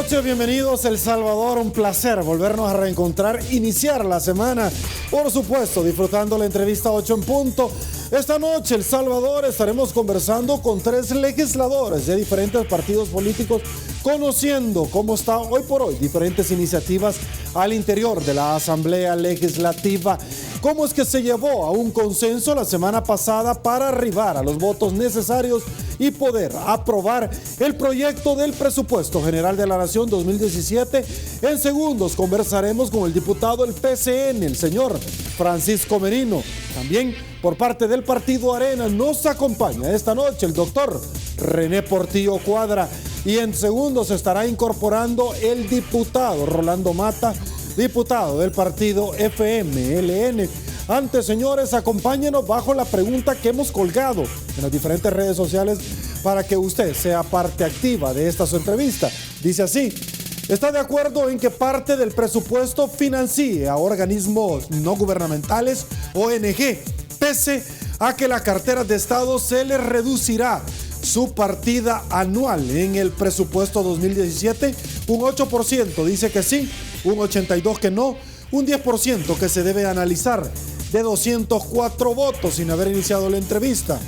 noches, bienvenidos El Salvador, un placer volvernos a reencontrar, iniciar la semana, por supuesto, disfrutando la entrevista 8 en punto. Esta noche, El Salvador, estaremos conversando con 3 legisladores de diferentes partidos políticos, conociendo cómo está hoy por hoy diferentes iniciativas al interior de la Asamblea Legislativa. ¿Cómo es que se llevó a un consenso la semana pasada para arribar a los votos necesarios y poder aprobar el proyecto del Presupuesto General de la Nación 2017? En segundos conversaremos con el diputado del PCN, el señor Francisco Merino. También por parte del Partido Arena nos acompaña esta noche el doctor René Portillo Cuadra. Y en segundos estará incorporando el diputado Rolando Mata, diputado del partido FMLN. Antes, señores, acompáñenos bajo la pregunta que hemos colgado en las diferentes redes sociales para que usted sea parte activa de esta su entrevista. Dice así: ¿está de acuerdo en que parte del presupuesto financie a organismos no gubernamentales, ONG, pese a que la cartera de Estado se les reducirá su partida anual en el presupuesto 2017? Un 8% dice que sí, un 82% que no, un 10% que se debe analizar. De 204 votos sin haber iniciado la entrevista,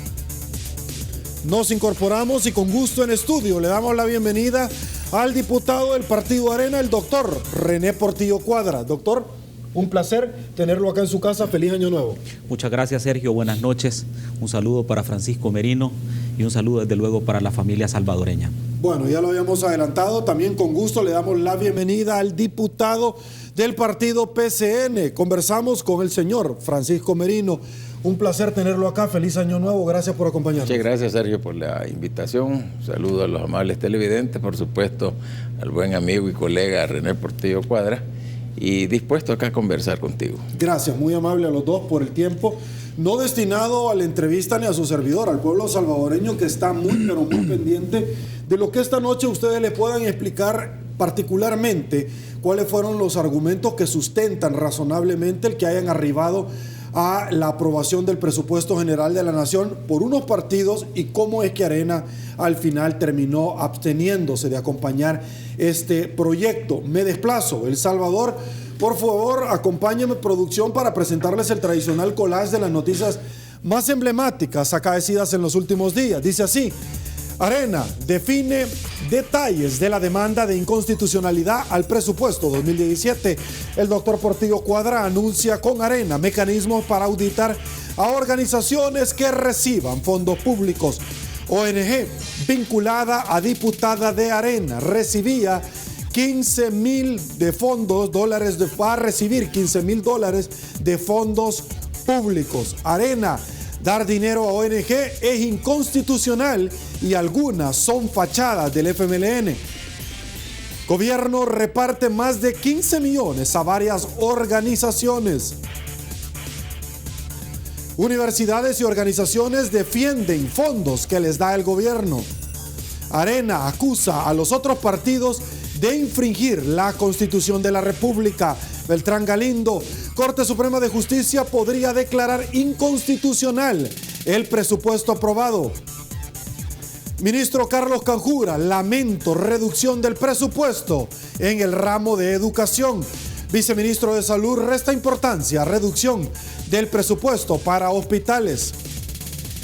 nos incorporamos y con gusto en estudio le damos la bienvenida al diputado del Partido Arena, el doctor René Portillo Cuadra. Doctor, un placer tenerlo acá en su casa. Feliz año nuevo. Muchas gracias, Sergio. Buenas noches. Un saludo para Francisco Merino y un saludo desde luego para la familia salvadoreña. Bueno, ya lo habíamos adelantado. También con gusto le damos la bienvenida al diputado del partido PCN. Conversamos con el señor Francisco Merino. Un placer tenerlo acá. Feliz año nuevo. Gracias por acompañarnos. Muchas gracias, Sergio, por la invitación. Saludo a los amables televidentes, por supuesto, al buen amigo y colega René Portillo Cuadra, y dispuesto acá a conversar contigo. Gracias, muy amable a los dos por el tiempo, no destinado a la entrevista ni a su servidor, al pueblo salvadoreño que está muy, pero muy pendiente de lo que esta noche ustedes le puedan explicar particularmente cuáles fueron los argumentos que sustentan razonablemente el que hayan arribado a la aprobación del presupuesto general de la nación por unos partidos y cómo es que Arena al final terminó absteniéndose de acompañar este proyecto. Me desplazo, El Salvador. Por favor, acompáñenme, producción, para presentarles el tradicional collage de las noticias más emblemáticas acaecidas en los últimos días. Dice así: Arena define detalles de la demanda de inconstitucionalidad al presupuesto 2017. El doctor Portillo Cuadra anuncia con Arena mecanismos para auditar a organizaciones que reciban fondos públicos. ONG vinculada a diputada de Arena recibía 15,000 de fondos, va a recibir 15,000 dólares de fondos públicos. Arena: dar dinero a ONG es inconstitucional y algunas son fachadas del FMLN. Gobierno reparte más de 15 millones a varias organizaciones. Universidades y organizaciones defienden fondos que les da el gobierno. Arena acusa a los otros partidos de infringir la Constitución de la República. Beltrán Galindo: Corte Suprema de Justicia podría declarar inconstitucional el presupuesto aprobado. Ministro Carlos Canjura: lamento reducción del presupuesto en el ramo de educación. Viceministro de Salud: resta importancia a reducción del presupuesto para hospitales.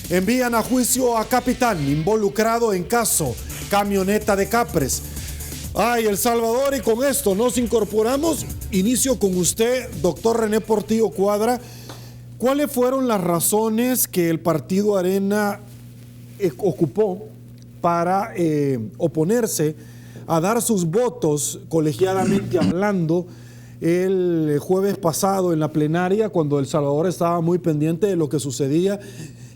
Envían a juicio a capitán involucrado en caso camioneta de Capres. Ay, El Salvador, y con esto nos incorporamos. Inicio con usted, doctor René Portillo Cuadra. ¿Cuáles fueron las razones que el Partido Arena ocupó para oponerse a dar sus votos colegiadamente hablando el jueves pasado en la plenaria, cuando El Salvador estaba muy pendiente de lo que sucedía?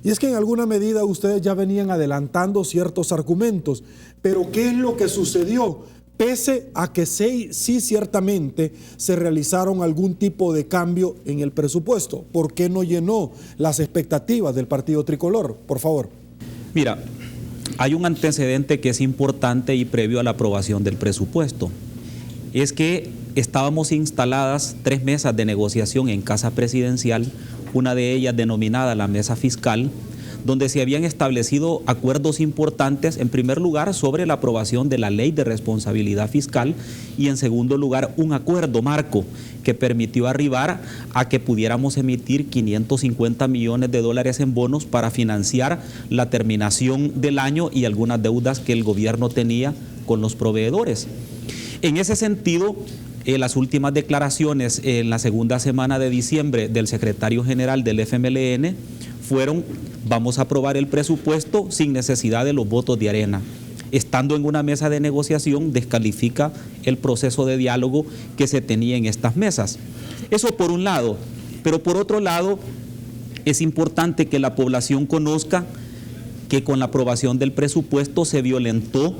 Y es que en alguna medida ustedes ya venían adelantando ciertos argumentos, pero ¿qué es lo que sucedió? Pese a que sí ciertamente se realizaron algún tipo de cambio en el presupuesto, ¿por qué no llenó las expectativas del Partido Tricolor? Por favor. Mira, hay un antecedente que es importante y previo a la aprobación del presupuesto. Es que estábamos instaladas 3 mesas de negociación en Casa Presidencial, una de ellas denominada la Mesa Fiscal, donde se habían establecido acuerdos importantes, en primer lugar, sobre la aprobación de la Ley de Responsabilidad Fiscal y, en segundo lugar, un acuerdo marco que permitió arribar a que pudiéramos emitir 550 millones de dólares en bonos para financiar la terminación del año y algunas deudas que el gobierno tenía con los proveedores. En ese sentido, las últimas declaraciones en la segunda semana de diciembre del secretario general del FMLN fueron: vamos a aprobar el presupuesto sin necesidad de los votos de Arena. Estando en una mesa de negociación, descalifica el proceso de diálogo que se tenía en estas mesas. Eso por un lado, pero por otro lado, es importante que la población conozca que con la aprobación del presupuesto se violentó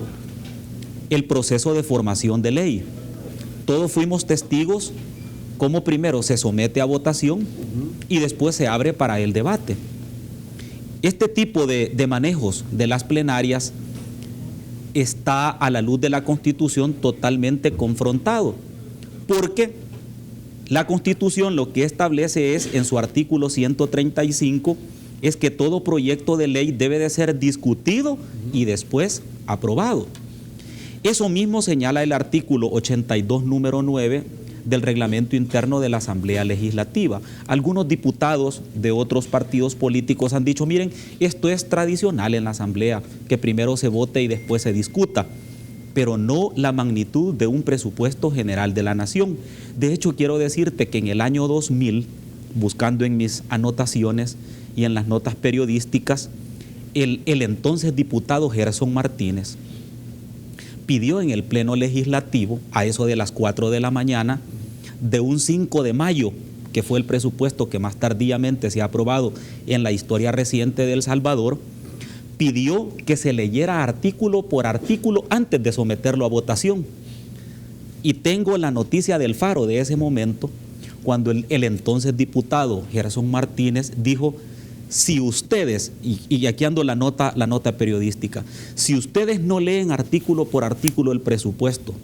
el proceso de formación de ley. Todos fuimos testigos cómo primero se somete a votación y después se abre para el debate. Este tipo de manejos de las plenarias está a la luz de la Constitución totalmente confrontado, porque la Constitución lo que establece es, en su artículo 135, es que todo proyecto de ley debe de ser discutido y después aprobado. Eso mismo señala el artículo 82, número 9 del reglamento interno de la Asamblea Legislativa. Algunos diputados de otros partidos políticos han dicho: miren, esto es tradicional en la Asamblea, que primero se vote y después se discuta, pero no la magnitud de un presupuesto general de la nación. De hecho, quiero decirte que en el año 2000, buscando en mis anotaciones y en las notas periodísticas, el entonces diputado Gerson Martínez pidió en el Pleno Legislativo, a eso de las 4 de la mañana, de un 5 de mayo, que fue el presupuesto que más tardíamente se ha aprobado en la historia reciente de El Salvador, pidió que se leyera artículo por artículo antes de someterlo a votación. Y tengo la noticia del Faro de ese momento, cuando el entonces diputado Gerson Martínez dijo: si ustedes, y aquí ando la nota periodística, si ustedes no leen artículo por artículo el presupuesto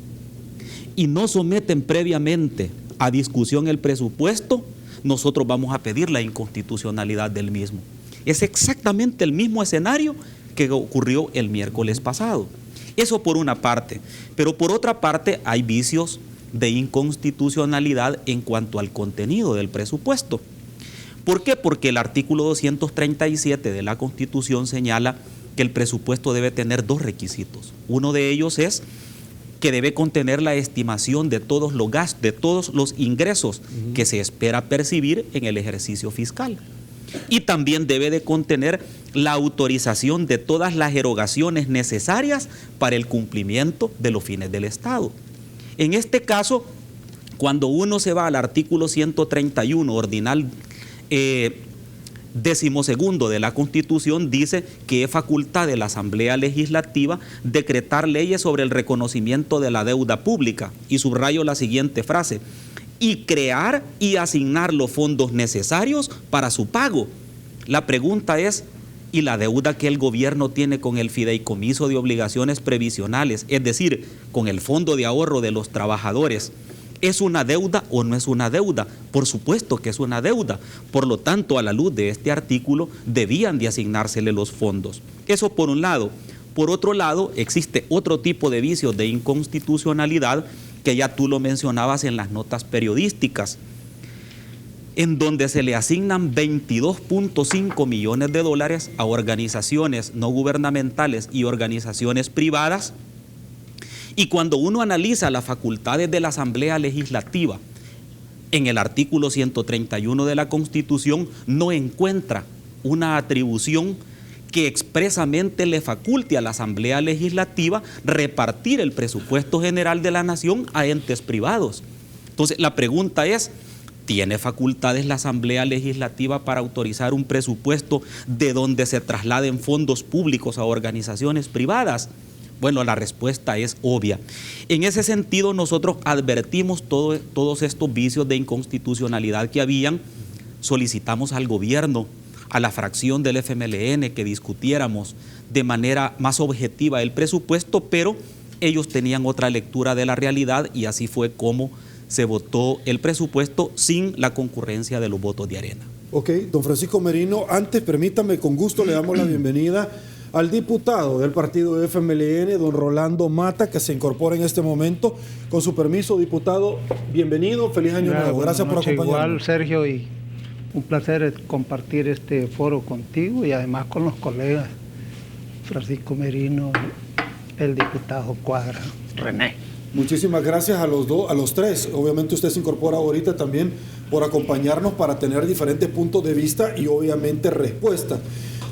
y no someten previamente a discusión el presupuesto, nosotros vamos a pedir la inconstitucionalidad del mismo. Es exactamente el mismo escenario que ocurrió el miércoles pasado. Eso por una parte, pero por otra parte hay vicios de inconstitucionalidad en cuanto al contenido del presupuesto. ¿Por qué? Porque el artículo 237 de la Constitución señala que el presupuesto debe tener dos requisitos. Uno de ellos es que debe contener la estimación de todos los gastos, de todos los ingresos que se espera percibir en el ejercicio fiscal. Y también debe de contener la autorización de todas las erogaciones necesarias para el cumplimiento de los fines del Estado. En este caso, cuando uno se va al artículo 131 ordinal 12º de la Constitución, dice que es facultad de la Asamblea Legislativa decretar leyes sobre el reconocimiento de la deuda pública, y subrayo la siguiente frase: y crear y asignar los fondos necesarios para su pago. La pregunta es: ¿y la deuda que el gobierno tiene con el fideicomiso de obligaciones previsionales, es decir, con el fondo de ahorro de los trabajadores, es una deuda o no es una deuda? Por supuesto que es una deuda. Por lo tanto, a la luz de este artículo, debían de asignársele los fondos. Eso por un lado. Por otro lado, existe otro tipo de vicios de inconstitucionalidad que ya tú lo mencionabas en las notas periodísticas, en donde se le asignan 22.5 millones de dólares a organizaciones no gubernamentales y organizaciones privadas. Y cuando uno analiza las facultades de la Asamblea Legislativa, en el artículo 131 de la Constitución no encuentra una atribución que expresamente le faculte a la Asamblea Legislativa repartir el presupuesto general de la nación a entes privados. Entonces, la pregunta es: ¿tiene facultades la Asamblea Legislativa para autorizar un presupuesto de donde se trasladen fondos públicos a organizaciones privadas? Bueno, la respuesta es obvia. En ese sentido, nosotros advertimos todos estos vicios de inconstitucionalidad que habían. Solicitamos al gobierno, a la fracción del FMLN, que discutiéramos de manera más objetiva el presupuesto, pero ellos tenían otra lectura de la realidad y así fue como se votó el presupuesto sin la concurrencia de los votos de Arena. Ok, don Francisco Merino, antes permítame, con gusto le damos la bienvenida al diputado del partido FMLN, don Rolando Mata, que se incorpora en este momento. Con su permiso, diputado, bienvenido, feliz año nuevo. Gracias por acompañarnos. Igual, Sergio, y un placer compartir este foro contigo y además con los colegas Francisco Merino, el diputado Cuadra, René. Muchísimas gracias a los tres. Obviamente usted se incorpora ahorita también por acompañarnos para tener diferentes puntos de vista y obviamente respuestas.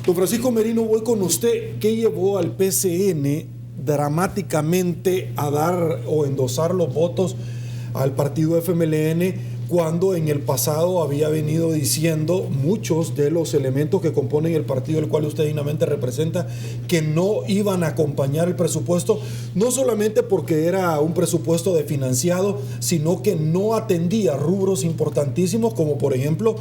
Don Francisco Merino, voy con usted. ¿Qué llevó al PCN dramáticamente a dar o endosar los votos al partido FMLN cuando en el pasado había venido diciendo muchos de los elementos que componen el partido el cual usted dignamente representa que no iban a acompañar el presupuesto, no solamente porque era un presupuesto desfinanciado, sino que no atendía rubros importantísimos como por ejemplo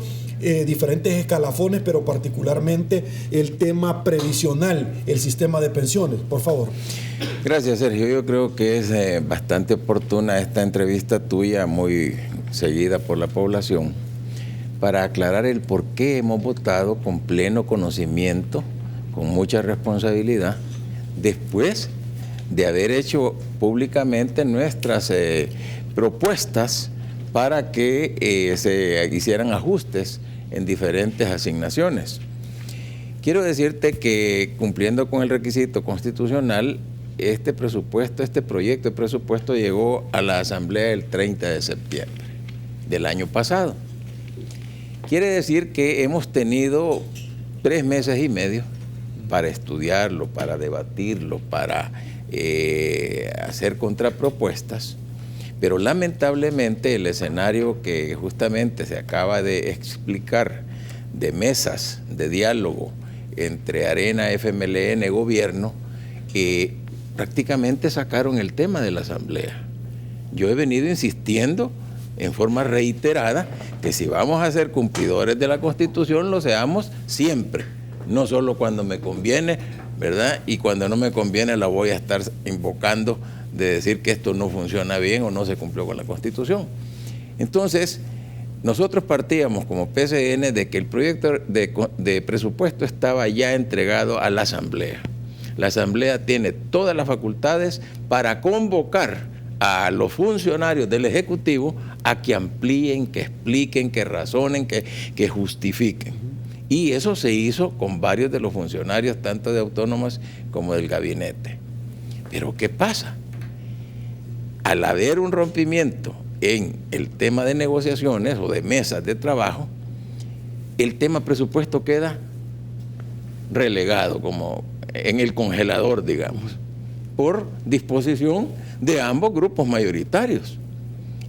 diferentes escalafones, pero particularmente el tema previsional, el sistema de pensiones? Por favor. Gracias, Sergio. Yo creo que es bastante oportuna esta entrevista tuya, muy seguida por la población, para aclarar el por qué hemos votado con pleno conocimiento, con mucha responsabilidad, después de haber hecho públicamente nuestras propuestas para que se hicieran ajustes en diferentes asignaciones. Quiero decirte que, cumpliendo con el requisito constitucional, este proyecto de presupuesto llegó a la Asamblea el 30 de septiembre del año pasado. Quiere decir que hemos tenido 3 meses y medio para estudiarlo, para debatirlo, para hacer contrapropuestas, pero lamentablemente el escenario que justamente se acaba de explicar de mesas de diálogo entre Arena, FMLN, gobierno, prácticamente sacaron el tema de la Asamblea. Yo he venido insistiendo en forma reiterada que si vamos a ser cumplidores de la Constitución, lo seamos siempre, no solo cuando me conviene, ¿verdad? Y cuando no me conviene la voy a estar invocando de decir que esto no funciona bien o no se cumplió con la Constitución. Entonces, nosotros partíamos como PCN de que el proyecto de presupuesto estaba ya entregado a la Asamblea. La Asamblea tiene todas las facultades para convocar a los funcionarios del Ejecutivo a que amplíen, que expliquen, que razonen, que justifiquen. Y eso se hizo con varios de los funcionarios, tanto de autónomas como del gabinete. Pero ¿qué pasa? Al haber un rompimiento en el tema de negociaciones o de mesas de trabajo, el tema presupuesto queda relegado, como en el congelador, digamos, por disposición de ambos grupos mayoritarios.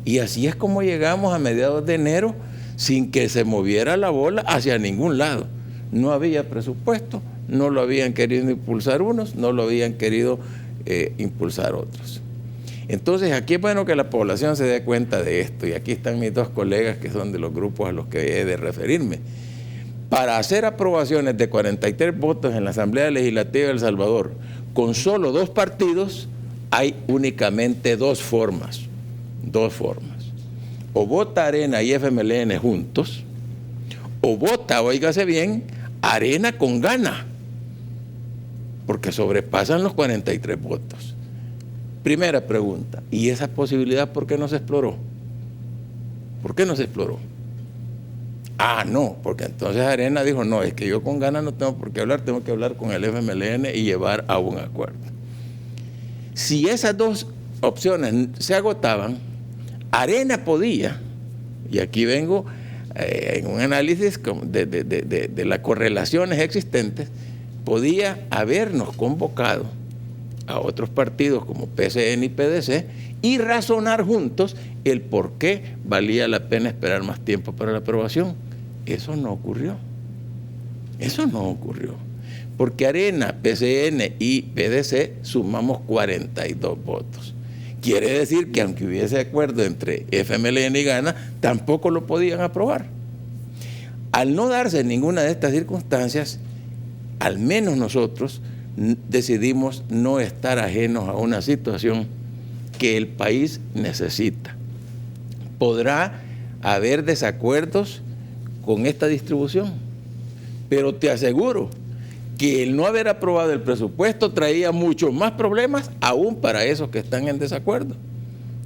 Y así es como llegamos a mediados de enero sin que se moviera la bola hacia ningún lado. No había presupuesto, no lo habían querido impulsar unos, no lo habían querido impulsar otros. Entonces aquí es bueno que la población se dé cuenta de esto, y aquí están mis dos colegas que son de los grupos a los que he de referirme. Para hacer aprobaciones de 43 votos en la Asamblea Legislativa de El Salvador, con solo 2 partidos, hay únicamente 2 formas. 2 formas. O vota Arena y FMLN juntos, o vota, óigase bien, Arena con Gana, porque sobrepasan los 43 votos. Primera pregunta, ¿y esa posibilidad por qué no se exploró? ¿Por qué no se exploró? Ah, no, porque entonces Arena dijo, no, es que yo con Gana no tengo por qué hablar, tengo que hablar con el FMLN y llevar a un acuerdo. Si esas 2 opciones se agotaban, Arena podía, y aquí vengo en un análisis de las correlaciones existentes, podía habernos convocado a otros partidos como PCN y PDC y razonar juntos el por qué valía la pena esperar más tiempo para la aprobación. Eso no ocurrió. Eso no ocurrió. Porque Arena, PCN y PDC sumamos 42 votos. Quiere decir que aunque hubiese acuerdo entre FMLN y Gana, tampoco lo podían aprobar. Al no darse ninguna de estas circunstancias, al menos nosotros decidimos no estar ajenos a una situación que el país necesita. Podrá haber desacuerdos con esta distribución. Pero te aseguro que el no haber aprobado el presupuesto traía muchos más problemas aún para esos que están en desacuerdo,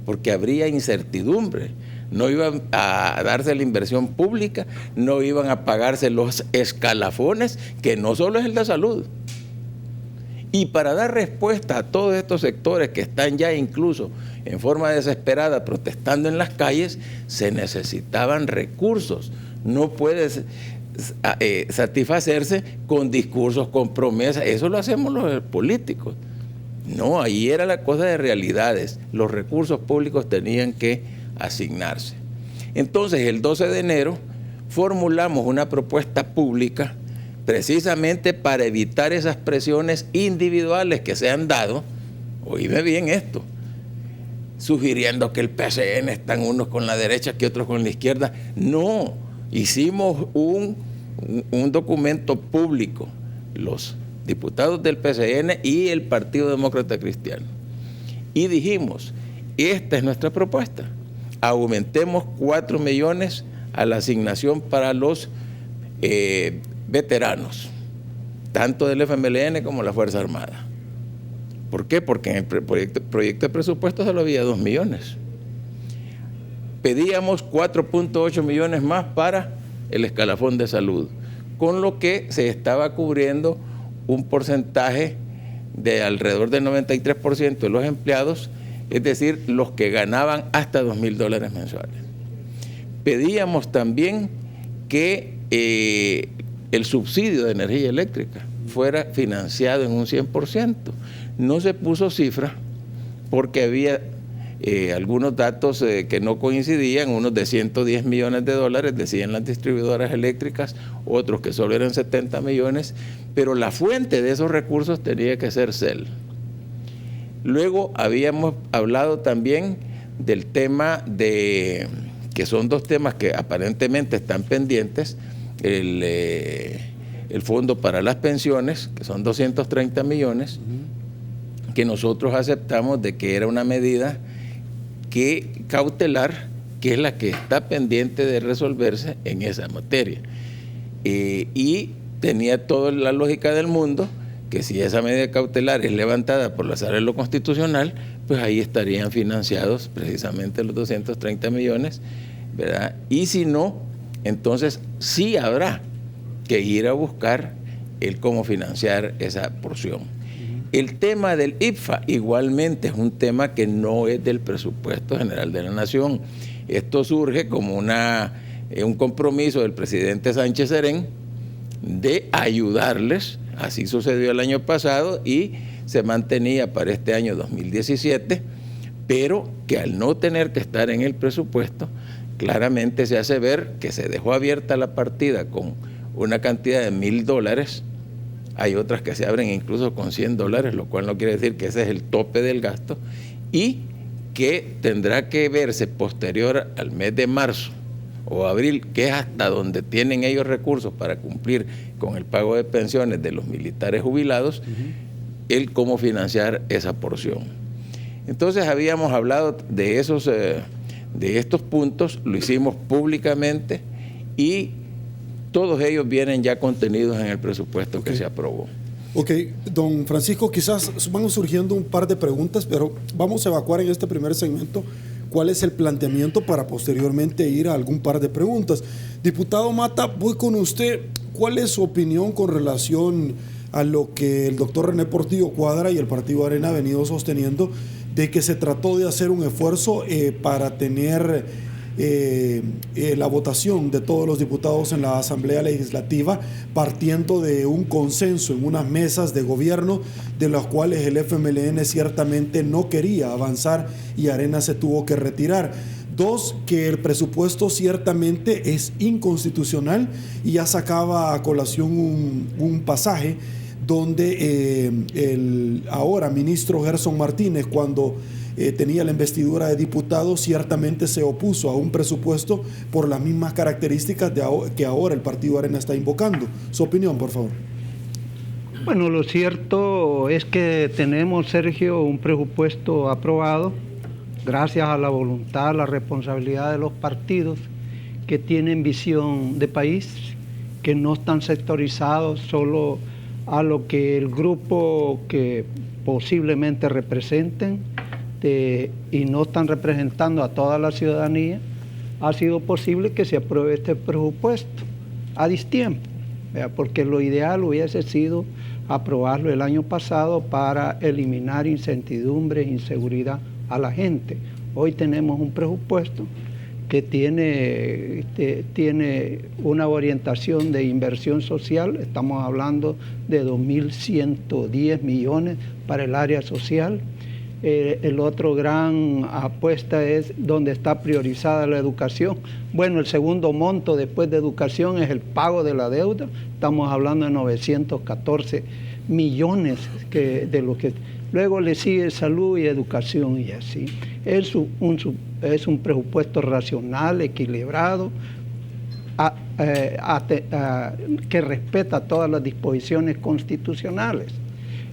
porque habría incertidumbre, no iban a darse la inversión pública, no iban a pagarse los escalafones, que no solo es el de salud. Y para dar respuesta a todos estos sectores que están ya incluso en forma desesperada protestando en las calles, se necesitaban recursos. No puedes satisfacerse con discursos, con promesas. Eso lo hacemos los políticos. No, ahí era la cosa de realidades. Los recursos públicos tenían que asignarse. Entonces, el 12 de enero formulamos una propuesta pública precisamente para evitar esas presiones individuales que se han dado. Oíme bien esto, sugiriendo que el PCN están unos con la derecha que otros con la izquierda. No, hicimos un documento público, los diputados del PCN y el Partido Demócrata Cristiano, y dijimos, esta es nuestra propuesta, aumentemos 4 millones a la asignación para los veteranos, tanto del FMLN como la Fuerza Armada. ¿Por qué? Porque en el proyecto de presupuesto solo había 2 millones. Pedíamos 4.8 millones más para el escalafón de salud, con lo que se estaba cubriendo un porcentaje de alrededor del 93% de los empleados, es decir, los que ganaban hasta $2,000 mensuales. Pedíamos también que el subsidio de energía eléctrica fuera financiado en un 100%. No se puso cifra porque había algunos datos que no coincidían, unos de $110 millones decían las distribuidoras eléctricas, otros que solo eran 70 millones, pero la fuente de esos recursos tenía que ser CEL. Luego habíamos hablado también del tema de, que son 2 temas que aparentemente están pendientes, el fondo para las pensiones, que son 230 millones, que nosotros aceptamos de que era una medida cautelar, que es la que está pendiente de resolverse en esa materia. Y tenía toda la lógica del mundo, que si esa medida cautelar es levantada por la Sala de lo Constitucional, pues ahí estarían financiados precisamente los 230 millones, ¿verdad? Y si no, entonces sí habrá que ir a buscar el cómo financiar esa porción. El tema del IPFA igualmente es un tema que no es del presupuesto general de la Nación. Esto surge como un compromiso del presidente Sánchez Serén de ayudarles. Así sucedió el año pasado y se mantenía para este año 2017, pero que al no tener que estar en el presupuesto, claramente se hace ver que se dejó abierta la partida con una cantidad de $1,000. Hay otras que se abren incluso con $100, lo cual no quiere decir que ese es el tope del gasto, y que tendrá que verse posterior al mes de marzo o abril, que es hasta donde tienen ellos recursos para cumplir con el pago de pensiones de los militares jubilados, el cómo financiar esa porción. Entonces habíamos hablado de estos puntos, lo hicimos públicamente y todos ellos vienen ya contenidos en el presupuesto que se aprobó. Ok, don Francisco, quizás van surgiendo un par de preguntas, pero vamos a evacuar en este primer segmento cuál es el planteamiento para posteriormente ir a algún par de preguntas. Diputado Mata, voy con usted. ¿Cuál es su opinión con relación a lo que el doctor René Portillo Cuadra y el Partido Arena ha venido sosteniendo, de que se trató de hacer un esfuerzo para tener la votación de todos los diputados en la Asamblea Legislativa, partiendo de un consenso en unas mesas de gobierno de las cuales el FMLN ciertamente no quería avanzar y Arena se tuvo que retirar? 2, que el presupuesto ciertamente es inconstitucional, y ya sacaba a colación un pasaje donde el ahora ministro Gerson Martínez, cuando tenía la investidura de diputado, ciertamente se opuso a un presupuesto por las mismas características que ahora el Partido Arena está invocando. Su opinión, por favor. Bueno, lo cierto es que tenemos, Sergio, un presupuesto aprobado gracias a la voluntad, la responsabilidad de los partidos, que tienen visión de país, que no están sectorizados solo a lo que el grupo que posiblemente representen y no están representando a toda la ciudadanía. Ha sido posible que se apruebe este presupuesto a distiempo, ¿verdad? Porque lo ideal hubiese sido aprobarlo el año pasado para eliminar incertidumbre e inseguridad a la gente. Hoy tenemos un presupuesto que tiene una orientación de inversión social. Estamos hablando de 2.110 millones para el área social. El otro gran apuesta es donde está priorizada la educación. Bueno, el segundo monto después de educación es el pago de la deuda. Estamos hablando de 914 millones de lo que... Luego le sigue salud y educación y así. Es un presupuesto racional, equilibrado, que respeta todas las disposiciones constitucionales.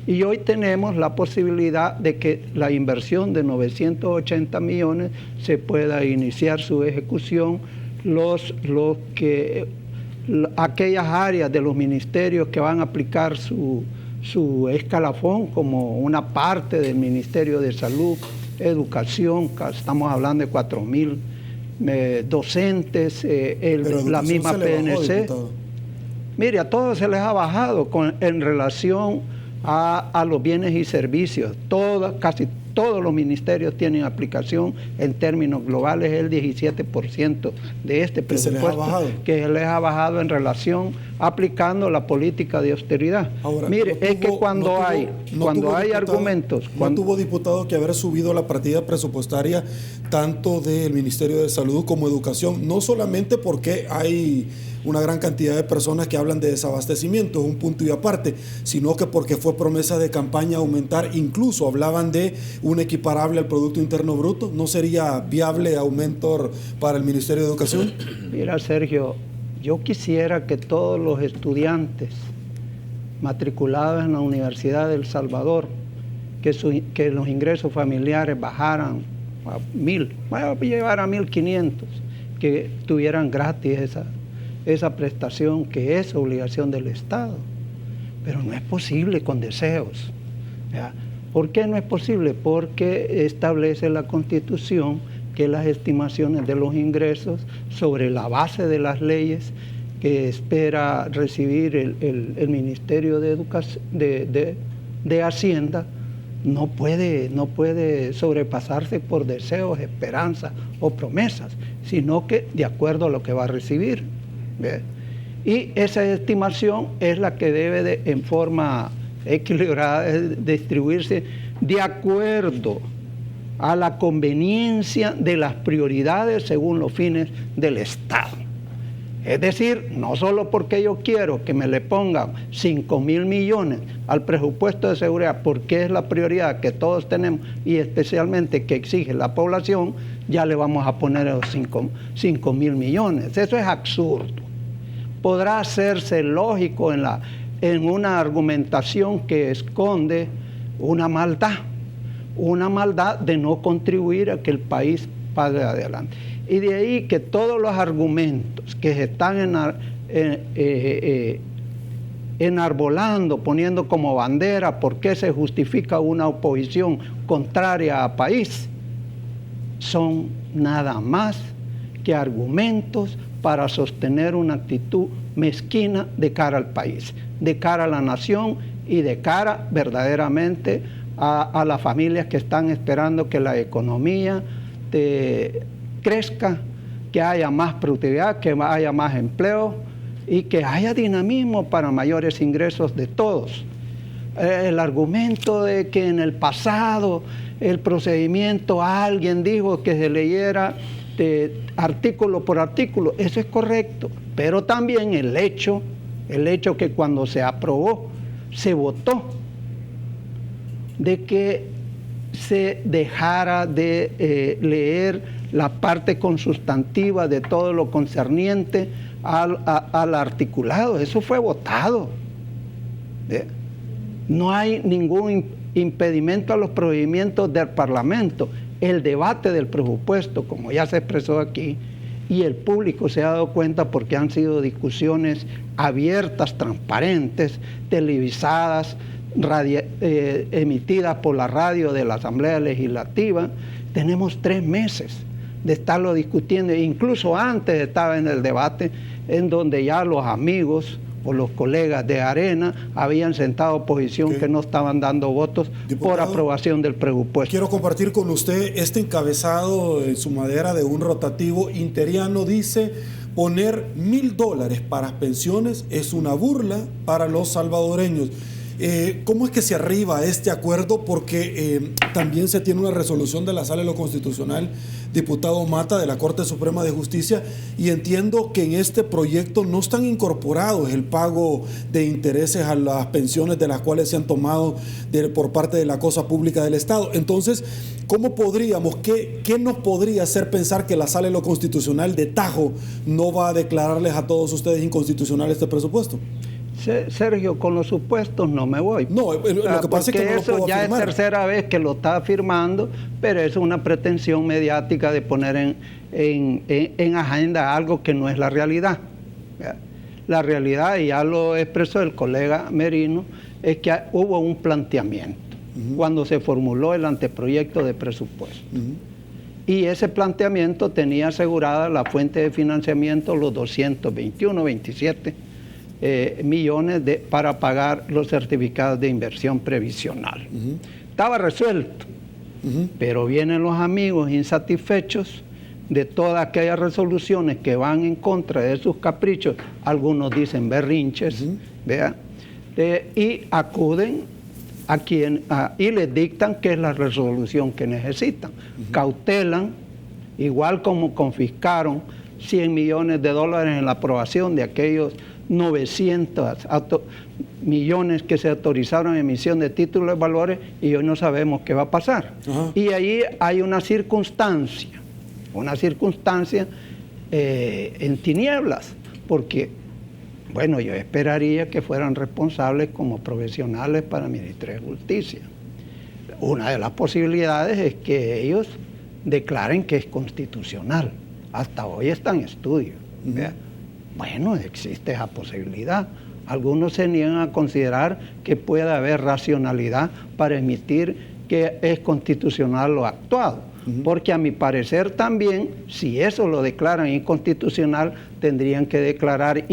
Y hoy tenemos la posibilidad de que la inversión de 980 millones se pueda iniciar su ejecución. Aquellas áreas de los ministerios que van a aplicar su escalafón como una parte del Ministerio de Salud, Educación, estamos hablando de 4.000 docentes, la misma PNC. Mire, a todos se les ha bajado en relación a los bienes y servicios. Casi todos los ministerios tienen aplicación en términos globales, el 17% de este presupuesto que se les ha bajado en relación aplicando la política de austeridad. Ahora, mire, es que cuando hay argumentos... No tuvo, diputado, que haber subido la partida presupuestaria tanto del Ministerio de Salud como Educación, no solamente porque hay una gran cantidad de personas que hablan de desabastecimiento, es un punto y aparte, sino que porque fue promesa de campaña aumentar, incluso hablaban de un equiparable al Producto Interno Bruto. ¿No sería viable aumento para el Ministerio de Educación? Mira, Sergio, yo quisiera que todos los estudiantes matriculados en la Universidad de El Salvador, que los ingresos familiares bajaran a 1.000, voy a llevar a 1.500, que tuvieran gratis esa prestación que es obligación del Estado. Pero no es posible con deseos, ¿ya? ¿Por qué no es posible? Porque establece la Constitución que las estimaciones de los ingresos sobre la base de las leyes que espera recibir el Ministerio de Hacienda no puede sobrepasarse por deseos, esperanzas o promesas, sino que de acuerdo a lo que va a recibir. ¿Ve? Y esa estimación es la que debe en forma equilibrada distribuirse de acuerdo a la conveniencia de las prioridades según los fines del Estado. Es decir, no solo porque yo quiero que me le pongan 5.000 millones al presupuesto de seguridad, porque es la prioridad que todos tenemos y especialmente que exige la población, ya le vamos a poner los 5.000 millones. Eso es absurdo. Podrá hacerse lógico en una argumentación que esconde una maldad de no contribuir a que el país pague adelante. Y de ahí que todos los argumentos que se están enarbolando, poniendo como bandera por qué se justifica una oposición contraria a país, son nada más que argumentos para sostener una actitud mezquina de cara al país, de cara a la nación y de cara verdaderamente a las familias que están esperando que la economía crezca, que haya más productividad, que haya más empleo y que haya dinamismo para mayores ingresos de todos. El argumento de que en el pasado el procedimiento alguien dijo que se leyera artículo por artículo, eso es correcto, pero también el hecho que cuando se aprobó, se votó de que se dejara de leer la parte consustantiva de todo lo concerniente al articulado. Eso fue votado. No hay ningún impedimento a los procedimientos del Parlamento. El debate del presupuesto, como ya se expresó aquí, y el público se ha dado cuenta porque han sido discusiones abiertas, transparentes, televisadas, emitidas por la radio de la Asamblea Legislativa. Tenemos 3 meses de estarlo discutiendo, incluso antes estaba en el debate en donde ya los amigos o los colegas de Arena habían sentado oposición que no estaban dando votos por aprobación del presupuesto. Quiero compartir con usted este encabezado en su madera de un rotativo interiano. Dice: poner $1,000 para pensiones es una burla para los salvadoreños. ¿Cómo es que se arriba a este acuerdo? Porque también se tiene una resolución de la Sala de lo Constitucional, diputado Mata, de la Corte Suprema de Justicia, y entiendo que en este proyecto no están incorporados el pago de intereses a las pensiones de las cuales se han tomado por parte de la cosa pública del Estado. Entonces, ¿cómo podríamos, qué nos podría hacer pensar que la Sala de lo Constitucional de tajo no va a declararles a todos ustedes inconstitucional este presupuesto? Sergio, con los supuestos no me voy. No, lo que pasa es que no lo puedo ya afirmar. Es tercera vez que lo está afirmando, pero es una pretensión mediática de poner en agenda algo que no es la realidad. La realidad, y ya lo expresó el colega Merino, es que hubo un planteamiento cuando se formuló el anteproyecto de presupuesto. Y ese planteamiento tenía asegurada la fuente de financiamiento, los 27 millones para pagar los certificados de inversión previsional. Estaba resuelto, pero vienen los amigos insatisfechos de todas aquellas resoluciones que van en contra de sus caprichos, algunos dicen berrinches, y acuden y les dictan qué es la resolución que necesitan. Cautelan, igual como confiscaron $100 millones en la aprobación de aquellos 900 millones que se autorizaron en emisión de títulos de valores, y hoy no sabemos qué va a pasar. Y ahí hay una circunstancia en tinieblas, porque, bueno, yo esperaría que fueran responsables como profesionales para el Ministerio de Justicia. Una de las posibilidades es que ellos declaren que es constitucional. Hasta hoy está en estudio. Bueno, existe esa posibilidad. Algunos se niegan a considerar que puede haber racionalidad para emitir que es constitucional lo actuado. Porque a mi parecer también, si eso lo declaran inconstitucional, tendrían que declarar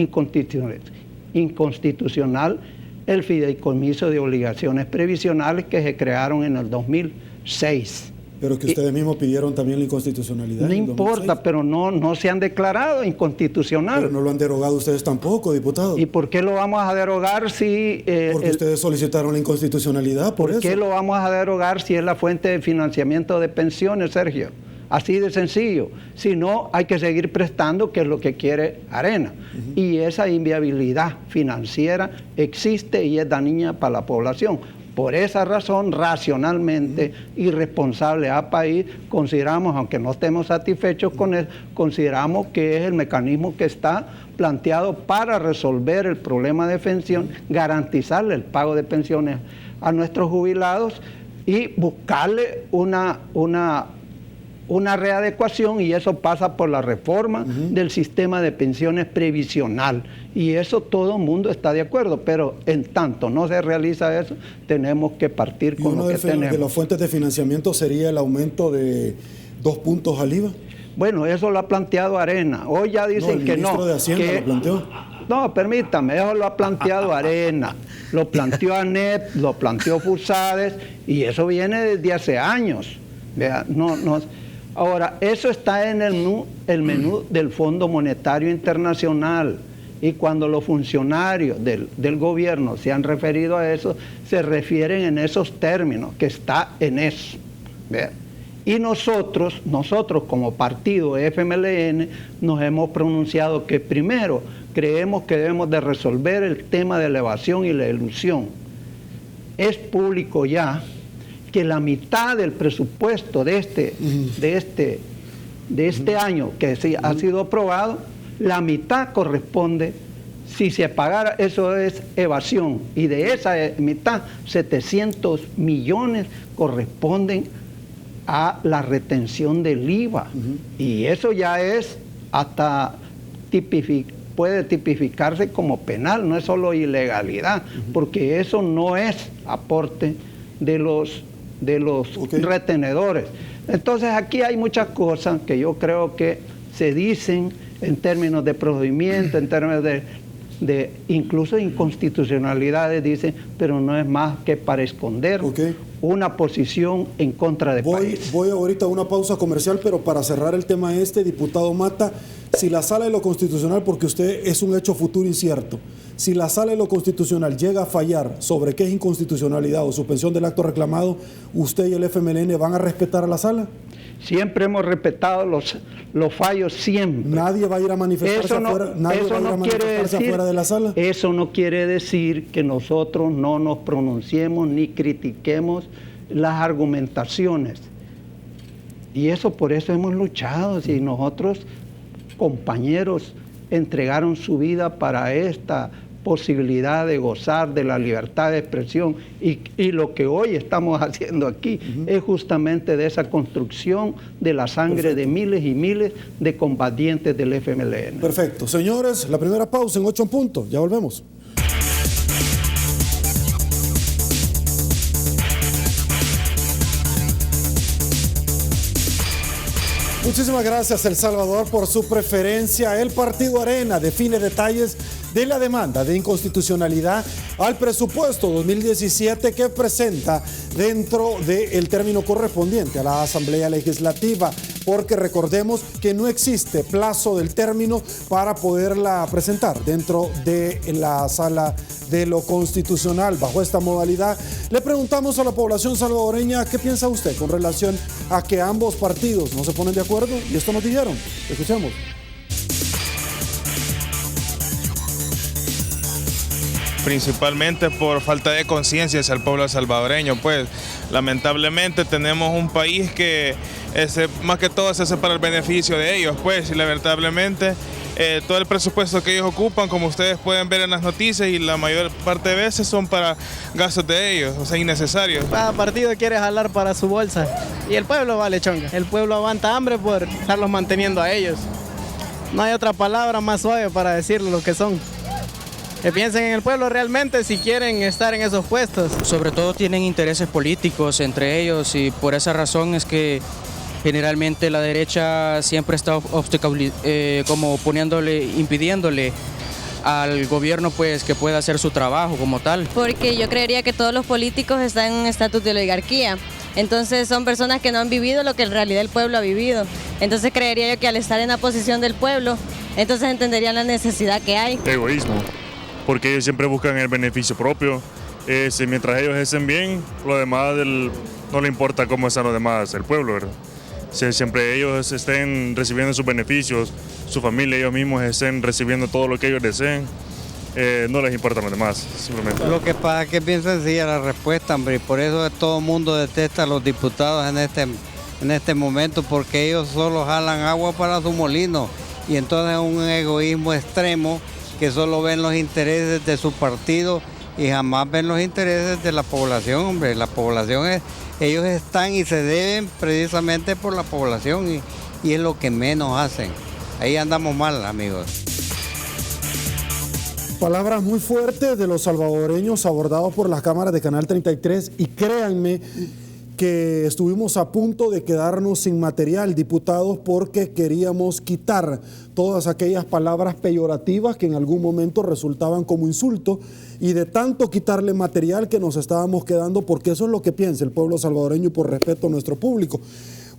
inconstitucional el fideicomiso de obligaciones previsionales que se crearon en el 2006. Pero que ustedes mismos pidieron también la inconstitucionalidad. No importa, pero no se han declarado inconstitucional. Pero no lo han derogado ustedes tampoco, diputado. ¿Y por qué lo vamos a derogar si... porque ustedes solicitaron la inconstitucionalidad, ¿Por qué lo vamos a derogar si es la fuente de financiamiento de pensiones, Sergio? Así de sencillo. Si no, hay que seguir prestando, que es lo que quiere Arena. Y esa inviabilidad financiera existe y es dañina para la población. Por esa razón, racionalmente y responsable a país, consideramos, aunque no estemos satisfechos con él, consideramos que es el mecanismo que está planteado para resolver el problema de pensión, garantizarle el pago de pensiones a nuestros jubilados y buscarle una readecuación, y eso pasa por la reforma del sistema de pensiones previsional, y eso todo el mundo está de acuerdo, pero en tanto no se realiza eso, tenemos que partir con lo que tenemos. ¿Y una de las fuentes de financiamiento sería el aumento de 2 puntos al IVA? Bueno, eso lo ha planteado Arena. Hoy ya dicen que no. ¿El ministro de Hacienda lo planteó? No, permítame, eso lo ha planteado Arena, lo planteó ANEP, lo planteó FUSADES, y eso viene desde hace años. Vea, Ahora, eso está en el menú del Fondo Monetario Internacional, y cuando los funcionarios del gobierno se han referido a eso, se refieren en esos términos, que está en eso. ¿Ve? Y nosotros como partido FMLN nos hemos pronunciado que primero creemos que debemos de resolver el tema de la evasión y la elusión. Es público ya que la mitad del presupuesto de este año que ha sido aprobado, la mitad corresponde, si se pagara, eso es evasión, y de esa mitad, 700 millones corresponden a la retención del IVA. Y eso ya es hasta puede tipificarse como penal, no es solo ilegalidad, porque eso no es aporte de los retenedores. Entonces aquí hay muchas cosas que yo creo que se dicen en términos de procedimiento, en términos de incluso inconstitucionalidades, dicen, pero no es más que para esconder una posición en contra del país. Voy ahorita a una pausa comercial, pero para cerrar el tema diputado Mata, si la Sala de lo Constitucional, porque usted es un hecho futuro incierto, si la Sala de lo Constitucional llega a fallar sobre qué es inconstitucionalidad o suspensión del acto reclamado, ¿usted y el FMLN van a respetar a la Sala? Siempre hemos respetado los fallos, siempre. ¿Nadie va a ir a manifestarse afuera de la Sala? Eso no quiere decir que nosotros no nos pronunciemos ni critiquemos las argumentaciones. Y por eso hemos luchado. Si nosotros, compañeros, entregaron su vida para esta posibilidad de gozar de la libertad de expresión y lo que hoy estamos haciendo aquí es justamente de esa construcción de la sangre de miles y miles de combatientes del FMLN. Perfecto. Señores, la primera pausa en 8 en punto. Ya volvemos. Muchísimas gracias, El Salvador, por su preferencia. El Partido Arena define detalles de la demanda de inconstitucionalidad al presupuesto 2017 que presenta dentro del término correspondiente a la Asamblea Legislativa, porque recordemos que no existe plazo del término para poderla presentar dentro de la Sala de lo Constitucional. Bajo esta modalidad, le preguntamos a la población salvadoreña qué piensa usted con relación a que ambos partidos no se ponen de acuerdo, y esto nos dijeron. Escuchemos. Principalmente por falta de conciencia hacia el pueblo salvadoreño, pues lamentablemente tenemos un país que más que todo se hace para el beneficio de ellos, pues, y lamentablemente todo el presupuesto que ellos ocupan, como ustedes pueden ver en las noticias, y la mayor parte de veces son para gastos de ellos, o sea, innecesarios. Cada partido quiere jalar para su bolsa y el pueblo vale chonga. El pueblo aguanta hambre por estarlos manteniendo a ellos. No hay otra palabra más suave para decirlo lo que son. Que piensen en el pueblo realmente si quieren estar en esos puestos. Sobre todo tienen intereses políticos entre ellos, y por esa razón es que generalmente la derecha siempre está como impidiéndole al gobierno, pues, que pueda hacer su trabajo como tal. Porque yo creería que todos los políticos están en un estatus de oligarquía. Entonces son personas que no han vivido lo que en realidad el pueblo ha vivido. Entonces creería yo que al estar en la posición del pueblo, entonces entenderían la necesidad que hay. Egoísmo, porque ellos siempre buscan el beneficio propio. Mientras ellos estén bien, lo demás no le importa cómo están los demás, el pueblo, ¿verdad? Siempre ellos estén recibiendo sus beneficios, su familia, ellos mismos estén recibiendo todo lo que ellos deseen, no les importa los demás, simplemente. Lo que pasa es que bien sencilla la respuesta, hombre, y por eso todo el mundo detesta a los diputados en este momento, porque ellos solo jalan agua para su molino, y entonces es un egoísmo extremo que solo ven los intereses de su partido y jamás ven los intereses de la población, hombre. La población ellos están y se deben precisamente por la población, y es lo que menos hacen. Ahí andamos mal, amigos. Palabras muy fuertes de los salvadoreños abordados por las cámaras de Canal 33, y créanme que estuvimos a punto de quedarnos sin material, diputados, porque queríamos quitar todas aquellas palabras peyorativas que en algún momento resultaban como insulto, y de tanto quitarle material que nos estábamos quedando, porque eso es lo que piensa el pueblo salvadoreño, por respeto a nuestro público.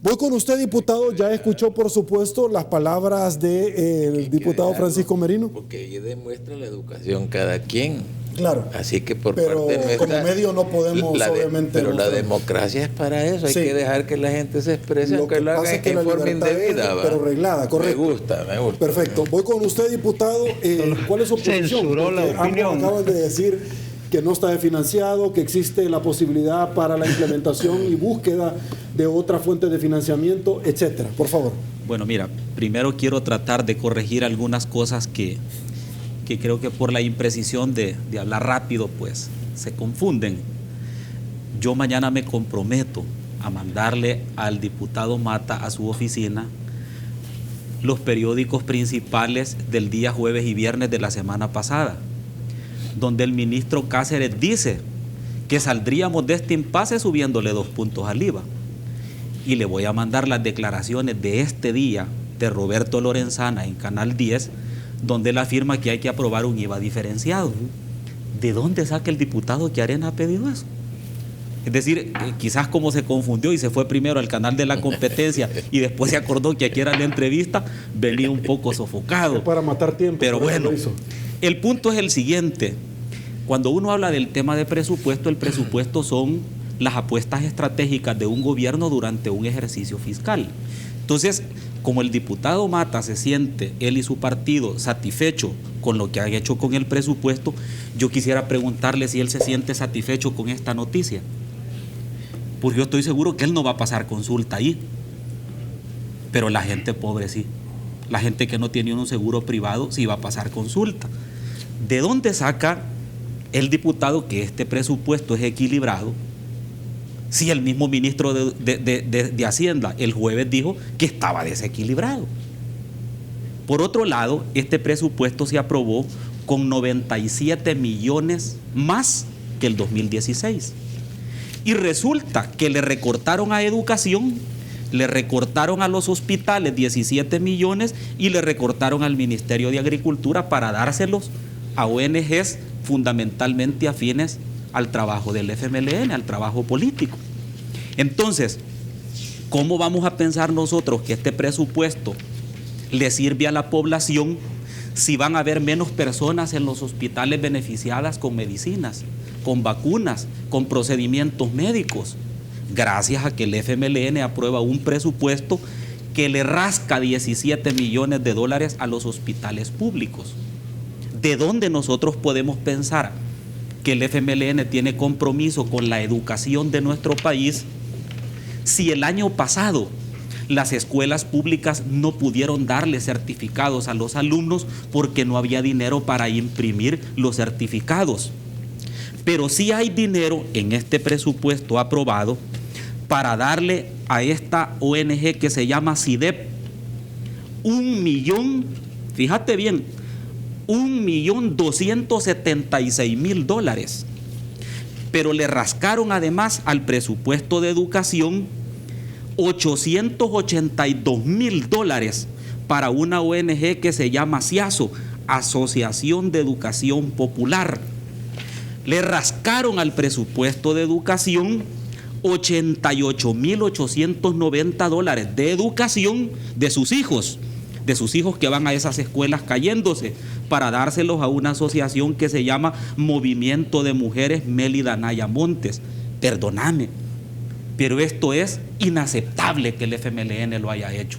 Voy con usted, diputado. Ya escuchó, por supuesto, las palabras del diputado Francisco Merino. Porque ahí demuestra la educación cada quien. Claro. Así que por pero parte nuestra, como medio no podemos, obviamente. Pero la democracia es para eso. Hay que dejar que la gente se exprese, aunque lo haga en forma indebida. Pero reglada, correcto. Me gusta. Perfecto. Voy con usted, diputado. ¿Cuál es su posición? Censuró la opinión. Acaban de decir que no está financiado, que existe la posibilidad para la implementación y búsqueda de otra fuente de financiamiento, etcétera. Por favor. Bueno, mira, primero quiero tratar de corregir algunas cosas que creo que por la imprecisión de hablar rápido, pues, se confunden. Yo mañana me comprometo a mandarle al diputado Mata a su oficina los periódicos principales del día jueves y viernes de la semana pasada, donde el ministro Cáceres dice que saldríamos de este impasse subiéndole 2 puntos al IVA. Y le voy a mandar las declaraciones de este día de Roberto Lorenzana en Canal 10, donde él afirma que hay que aprobar un IVA diferenciado. ¿De dónde saca el diputado que Arena ha pedido eso? Es decir, quizás como se confundió y se fue primero al canal de la competencia y después se acordó que aquí era la entrevista, venía un poco sofocado. Para matar tiempo. Pero bueno, el punto es el siguiente. Cuando uno habla del tema de presupuesto, el presupuesto son las apuestas estratégicas de un gobierno durante un ejercicio fiscal. Entonces, como el diputado Mata se siente, él y su partido, satisfecho con lo que han hecho con el presupuesto, yo quisiera preguntarle si él se siente satisfecho con esta noticia. Porque yo estoy seguro que él no va a pasar consulta ahí. Pero la gente pobre sí. La gente que no tiene un seguro privado sí va a pasar consulta. ¿De dónde saca el diputado que este presupuesto es equilibrado? Si el mismo ministro de Hacienda el jueves dijo que estaba desequilibrado. Por otro lado, este presupuesto se aprobó con 97 millones más que el 2016. Y resulta que le recortaron a educación, le recortaron a los hospitales 17 millones y le recortaron al Ministerio de Agricultura para dárselos a ONGs fundamentalmente afines al trabajo del FMLN, al trabajo político. Entonces, ¿cómo vamos a pensar nosotros que este presupuesto le sirve a la población si van a haber menos personas en los hospitales beneficiadas con medicinas, con vacunas, con procedimientos médicos? Gracias a que el FMLN aprueba un presupuesto que le rasca 17 millones de dólares a los hospitales públicos. ¿De dónde nosotros podemos pensar que el FMLN tiene compromiso con la educación de nuestro país si el año pasado las escuelas públicas no pudieron darle certificados a los alumnos porque no había dinero para imprimir los certificados? Pero sí hay dinero en este presupuesto aprobado para darle a esta ONG que se llama CIDEP 1 millón, fíjate bien, $1.276.000. Pero le rascaron además al presupuesto de educación $882.000 para una ONG que se llama CIASO, Asociación de Educación Popular. Le rascaron al presupuesto de educación $88.890 de educación de sus hijos que van a esas escuelas cayéndose, para dárselos a una asociación que se llama Movimiento de Mujeres Mélida Naya Montes. Perdóname, pero esto es inaceptable que el FMLN lo haya hecho,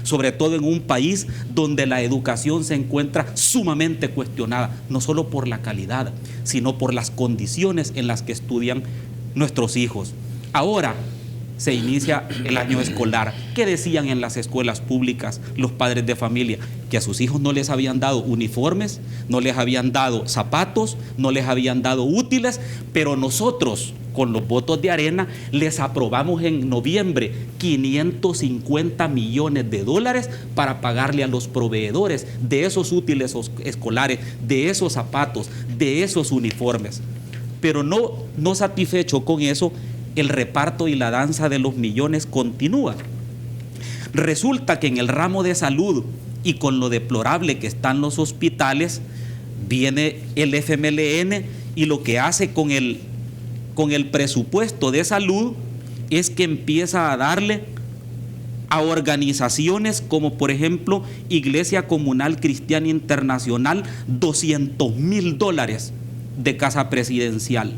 sobre todo en un país donde la educación se encuentra sumamente cuestionada, no solo por la calidad, sino por las condiciones en las que estudian nuestros hijos. Ahora se inicia el año escolar. ¿Qué decían en las escuelas públicas los padres de familia? Que a sus hijos no les habían dado uniformes, no les habían dado zapatos, no les habían dado útiles, pero nosotros, con los votos de Arena, les aprobamos en noviembre $550 millones para pagarle a los proveedores de esos útiles escolares, de esos zapatos, de esos uniformes. Pero no satisfecho con eso, el reparto y la danza de los millones continúa. Resulta que en el ramo de salud, y con lo deplorable que están los hospitales, viene el FMLN y lo que hace con el presupuesto de salud es que empieza a darle a organizaciones como por ejemplo Iglesia Comunal Cristiana Internacional $200.000 de casa presidencial.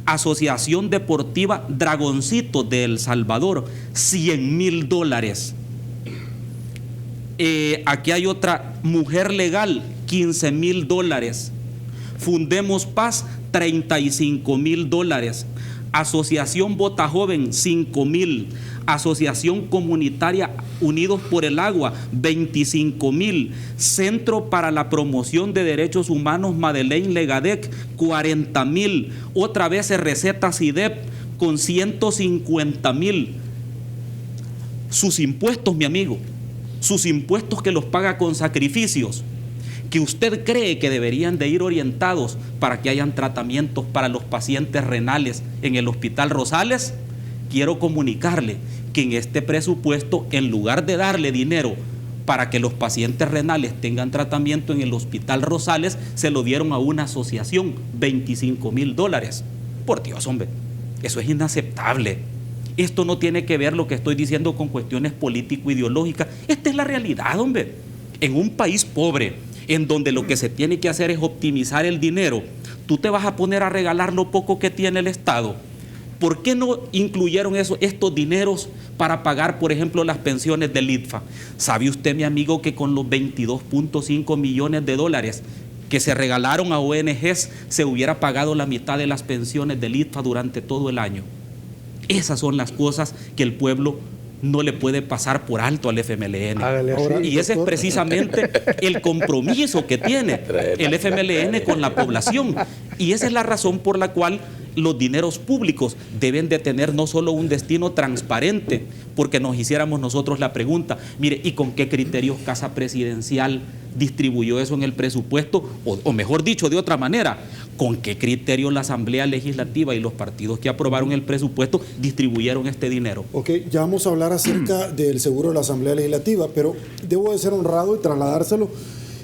Asociación Deportiva Dragoncito de El Salvador, $100.000. Aquí hay otra, Mujer Legal, $15.000. Fundemos Paz, $35.000. Asociación Bota Joven, $5.000. Asociación Comunitaria Unidos por el Agua, $25.000. Centro para la Promoción de Derechos Humanos Madeleine Legadec, $40.000. Otra vez se receta CIDEP con $150.000. Sus impuestos, mi amigo, sus impuestos que los paga con sacrificios, que usted cree que deberían de ir orientados para que hayan tratamientos para los pacientes renales en el Hospital Rosales, quiero comunicarle que en este presupuesto, en lugar de darle dinero para que los pacientes renales tengan tratamiento en el Hospital Rosales, se lo dieron a una asociación, $25,000. Por Dios, hombre, eso es inaceptable. Esto no tiene que ver lo que estoy diciendo con cuestiones político-ideológicas. Esta es la realidad, hombre. En un país pobre, en donde lo que se tiene que hacer es optimizar el dinero, tú te vas a poner a regalar lo poco que tiene el Estado. ¿Por qué no incluyeron estos dineros para pagar, por ejemplo, las pensiones del ITFA? ¿Sabe usted, mi amigo, que con los $22.5 millones que se regalaron a ONGs se hubiera pagado la mitad de las pensiones del ITFA durante todo el año? Esas son las cosas que el pueblo no le puede pasar por alto al FMLN. Y ese es precisamente el compromiso que tiene el FMLN con la población. Y esa es la razón por la cual los dineros públicos deben de tener no solo un destino transparente, porque nos hiciéramos nosotros la pregunta, mire, ¿y con qué criterios Casa Presidencial distribuyó eso en el presupuesto? O mejor dicho, de otra manera, ¿con qué criterio la Asamblea Legislativa y los partidos que aprobaron el presupuesto distribuyeron este dinero? Ok, ya vamos a hablar acerca del seguro de la Asamblea Legislativa, pero debo de ser honrado y trasladárselo.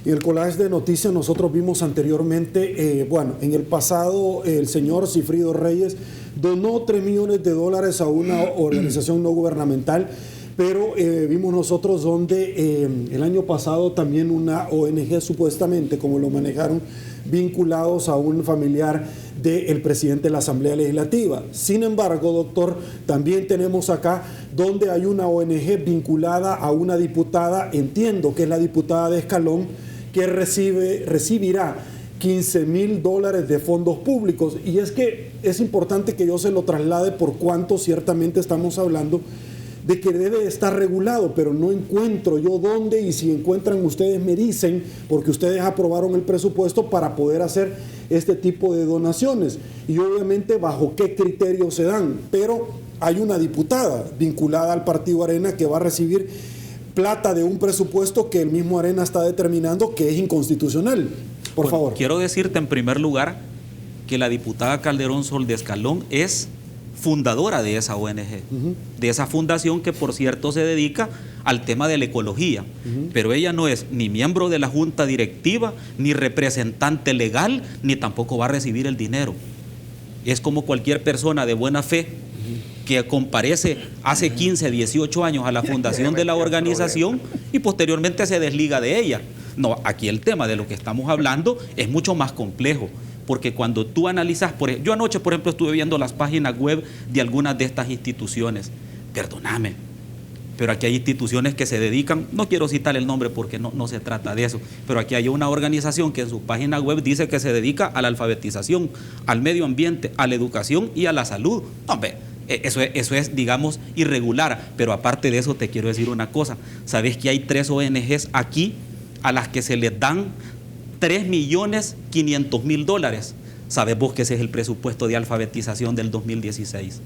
En el collage de noticias nosotros vimos anteriormente, en el pasado el señor Cifrido Reyes donó $3 millones a una organización no gubernamental, pero vimos nosotros donde el año pasado también una ONG, supuestamente, como lo manejaron, vinculados a un familiar del presidente de la Asamblea Legislativa. Sin embargo, doctor, también tenemos acá donde hay una ONG vinculada a una diputada, entiendo que es la diputada de Escalón, que recibirá $15,000 de fondos públicos. Y es que es importante que yo se lo traslade por cuanto ciertamente estamos hablando de que debe estar regulado, pero no encuentro yo dónde, y si encuentran ustedes me dicen, porque ustedes aprobaron el presupuesto para poder hacer este tipo de donaciones y obviamente bajo qué criterios se dan. Pero hay una diputada vinculada al Partido Arena que va a recibir plata de un presupuesto que el mismo Arena está determinando que es inconstitucional. Por favor. Quiero decirte en primer lugar que la diputada Calderón Sol de Escalón es fundadora de esa ONG, de esa fundación que por cierto se dedica al tema de la ecología, pero ella no es ni miembro de la junta directiva, ni representante legal, ni tampoco va a recibir el dinero. Es como cualquier persona de buena fe que comparece hace 15, 18 años a la fundación de la organización y posteriormente se desliga de ella. No, aquí el tema de lo que estamos hablando es mucho más complejo, porque cuando tú analizas, yo anoche, por ejemplo, estuve viendo las páginas web de algunas de estas instituciones. Perdóname, pero aquí hay instituciones que se dedican, no quiero citar el nombre porque no se trata de eso, pero aquí hay una organización que en su página web dice que se dedica a la alfabetización, al medio ambiente, a la educación y a la salud. Hombre, eso es, digamos, irregular. Pero aparte de eso te quiero decir una cosa. ¿Sabes que hay 3 ONGs aquí a las que se les dan $3.500.000? ¿Sabes vos que ese es el presupuesto de alfabetización del 2016?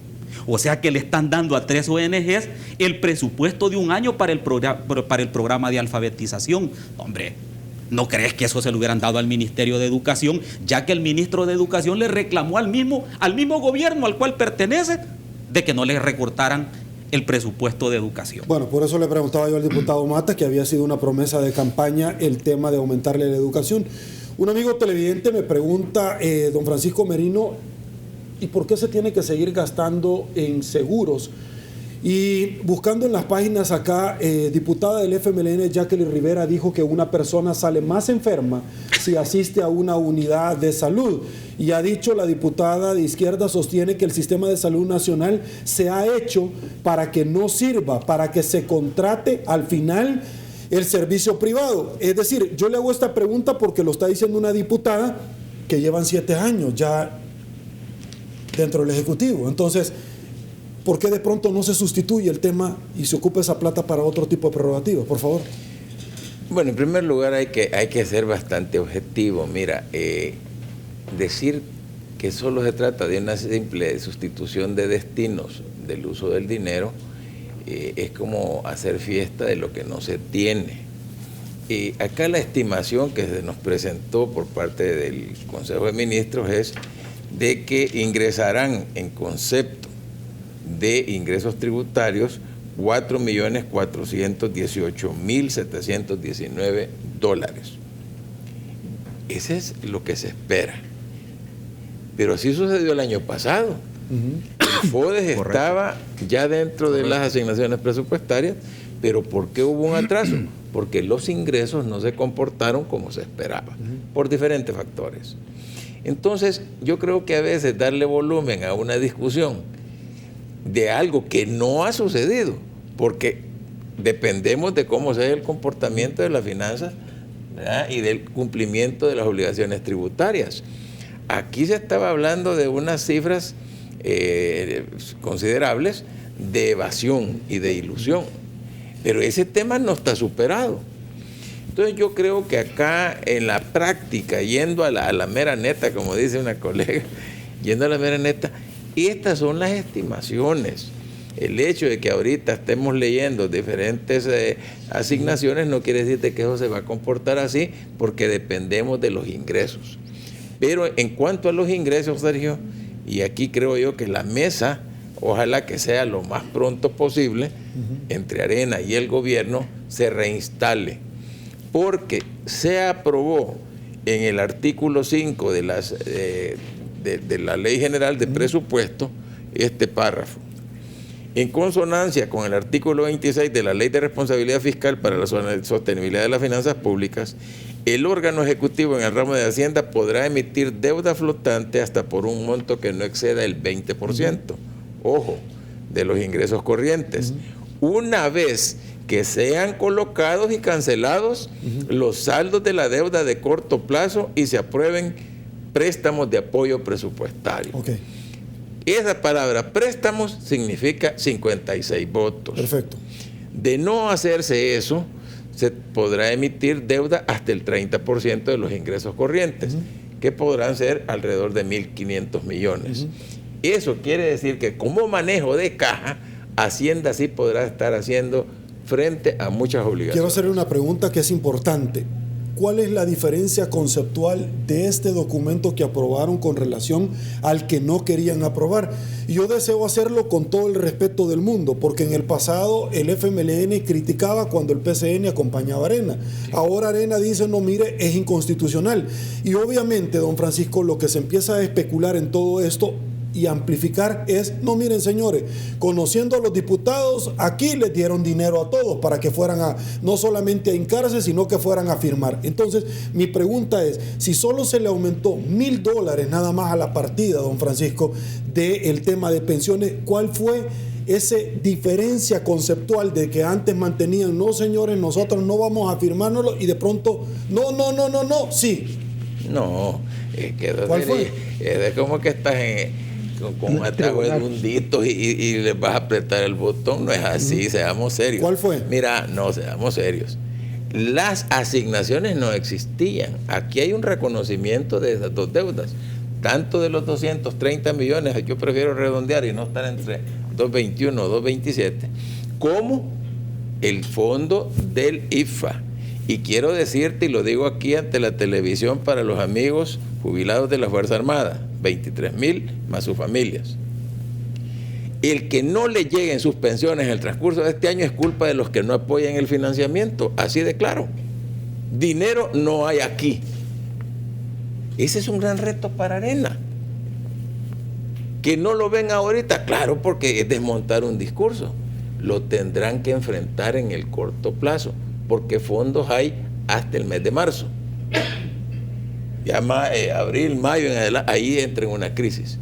O sea que le están dando a 3 ONGs el presupuesto de un año para el programa de alfabetización. Hombre, ¿no crees que eso se lo hubieran dado al Ministerio de Educación, ya que el ministro de Educación le reclamó al mismo gobierno al cual pertenece de que no le recortaran el presupuesto de educación? Bueno, por eso le preguntaba yo al diputado Mata, que había sido una promesa de campaña el tema de aumentarle la educación. Un amigo televidente me pregunta, don Francisco Merino, ¿y por qué se tiene que seguir gastando en seguros? Y buscando en las páginas acá, diputada del FMLN, Jacqueline Rivera, dijo que una persona sale más enferma si asiste a una unidad de salud. Y ha dicho la diputada de izquierda, sostiene que el sistema de salud nacional se ha hecho para que no sirva, para que se contrate al final el servicio privado. Es decir, yo le hago esta pregunta porque lo está diciendo una diputada que llevan 7 años ya dentro del Ejecutivo. Entonces, ¿por qué de pronto no se sustituye el tema y se ocupa esa plata para otro tipo de prerrogativas? Por favor. Bueno, en primer lugar hay que ser bastante objetivo. Mira, decir que solo se trata de una simple sustitución de destinos del uso del dinero es como hacer fiesta de lo que no se tiene. Acá la estimación que se nos presentó por parte del Consejo de Ministros es de que ingresarán en concepto de ingresos tributarios $4.418.719. Ese es lo que se espera. Pero así sucedió el año pasado. El FODES estaba ya dentro de las asignaciones presupuestarias, pero ¿por qué hubo un atraso? Porque los ingresos no se comportaron como se esperaba, por diferentes factores. Entonces, yo creo que a veces darle volumen a una discusión de algo que no ha sucedido, porque dependemos de cómo sea el comportamiento de las finanzas, ¿verdad?, y del cumplimiento de las obligaciones tributarias. Aquí se estaba hablando de unas cifras considerables de evasión y de ilusión, pero ese tema no está superado. Entonces yo creo que acá en la práctica, yendo a la mera neta, como dice una colega, yendo a la mera neta, estas son las estimaciones. El hecho de que ahorita estemos leyendo diferentes asignaciones no quiere decir que eso se va a comportar así, porque dependemos de los ingresos. Pero en cuanto a los ingresos, Sergio, y aquí creo yo que la mesa, ojalá que sea lo más pronto posible, entre Arena y el gobierno, se reinstale. Porque se aprobó en el artículo 5 de la Ley General de Presupuesto este párrafo. En consonancia con el artículo 26 de la Ley de Responsabilidad Fiscal para la Sostenibilidad de las Finanzas Públicas, el órgano ejecutivo en el ramo de Hacienda podrá emitir deuda flotante hasta por un monto que no exceda el 20%, ojo, de los ingresos corrientes, una vez que sean colocados y cancelados los saldos de la deuda de corto plazo y se aprueben préstamos de apoyo presupuestario. Esa palabra préstamos significa 56 votos. Perfecto. De no hacerse eso, se podrá emitir deuda hasta el 30% de los ingresos corrientes, que podrán ser alrededor de 1.500 millones. Eso quiere decir que como manejo de caja, Hacienda sí podrá estar haciendo frente a muchas obligaciones. Quiero hacerle una pregunta que es importante. ¿Cuál es la diferencia conceptual de este documento que aprobaron con relación al que no querían aprobar? Y yo deseo hacerlo con todo el respeto del mundo, porque en el pasado el FMLN criticaba cuando el PCN acompañaba a Arena. Ahora Arena dice, no, mire, es inconstitucional. Y obviamente, don Francisco, lo que se empieza a especular en todo esto y amplificar es, no, miren señores, conociendo a los diputados, aquí les dieron dinero a todos para que fueran no solamente a hincarse, sino que fueran a firmar. Entonces, mi pregunta es, si solo se le aumentó $1,000 nada más a la partida, don Francisco, del tema de pensiones, ¿cuál fue esa diferencia conceptual de que antes mantenían, no señores, nosotros no vamos a firmárnoslo, y de pronto, no, sí? No, es que ¿cuál fue? Es como que estás con un atajo de hunditos y le vas a apretar el botón. No es así, seamos serios. ¿Cuál fue? Mira, no, seamos serios. Las asignaciones no existían. Aquí hay un reconocimiento de esas dos deudas, tanto de los 230 millones, yo prefiero redondear y no estar entre 221 o 227, como el fondo del IFA. Y quiero decirte, y lo digo aquí ante la televisión para los amigos jubilados de la Fuerza Armada, 23,000 más sus familias. El que no le lleguen sus pensiones en el transcurso de este año es culpa de los que no apoyan el financiamiento, así de claro. Dinero no hay aquí. Ese es un gran reto para Arena. Que no lo ven ahorita, claro, porque es desmontar un discurso. Lo tendrán que enfrentar en el corto plazo, porque fondos hay hasta el mes de marzo. Ya abril, mayo, en adelante, ahí entra en una crisis.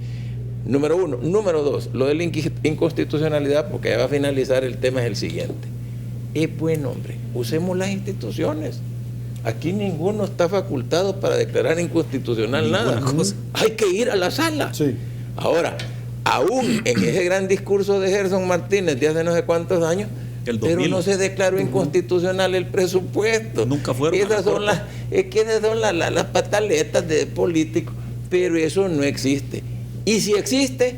Número uno. Número dos, lo de la inconstitucionalidad, porque ya va a finalizar el tema, es el siguiente. Es buen hombre, usemos las instituciones. Aquí ninguno está facultado para declarar inconstitucional nada. Hay que ir a la sala. Sí. Ahora, aún en ese gran discurso de Gerson Martínez de hace no sé cuántos años, pero no se declaró inconstitucional el presupuesto. Nunca fueron. Esas son las pataletas de políticos, pero eso no existe. Y si existe,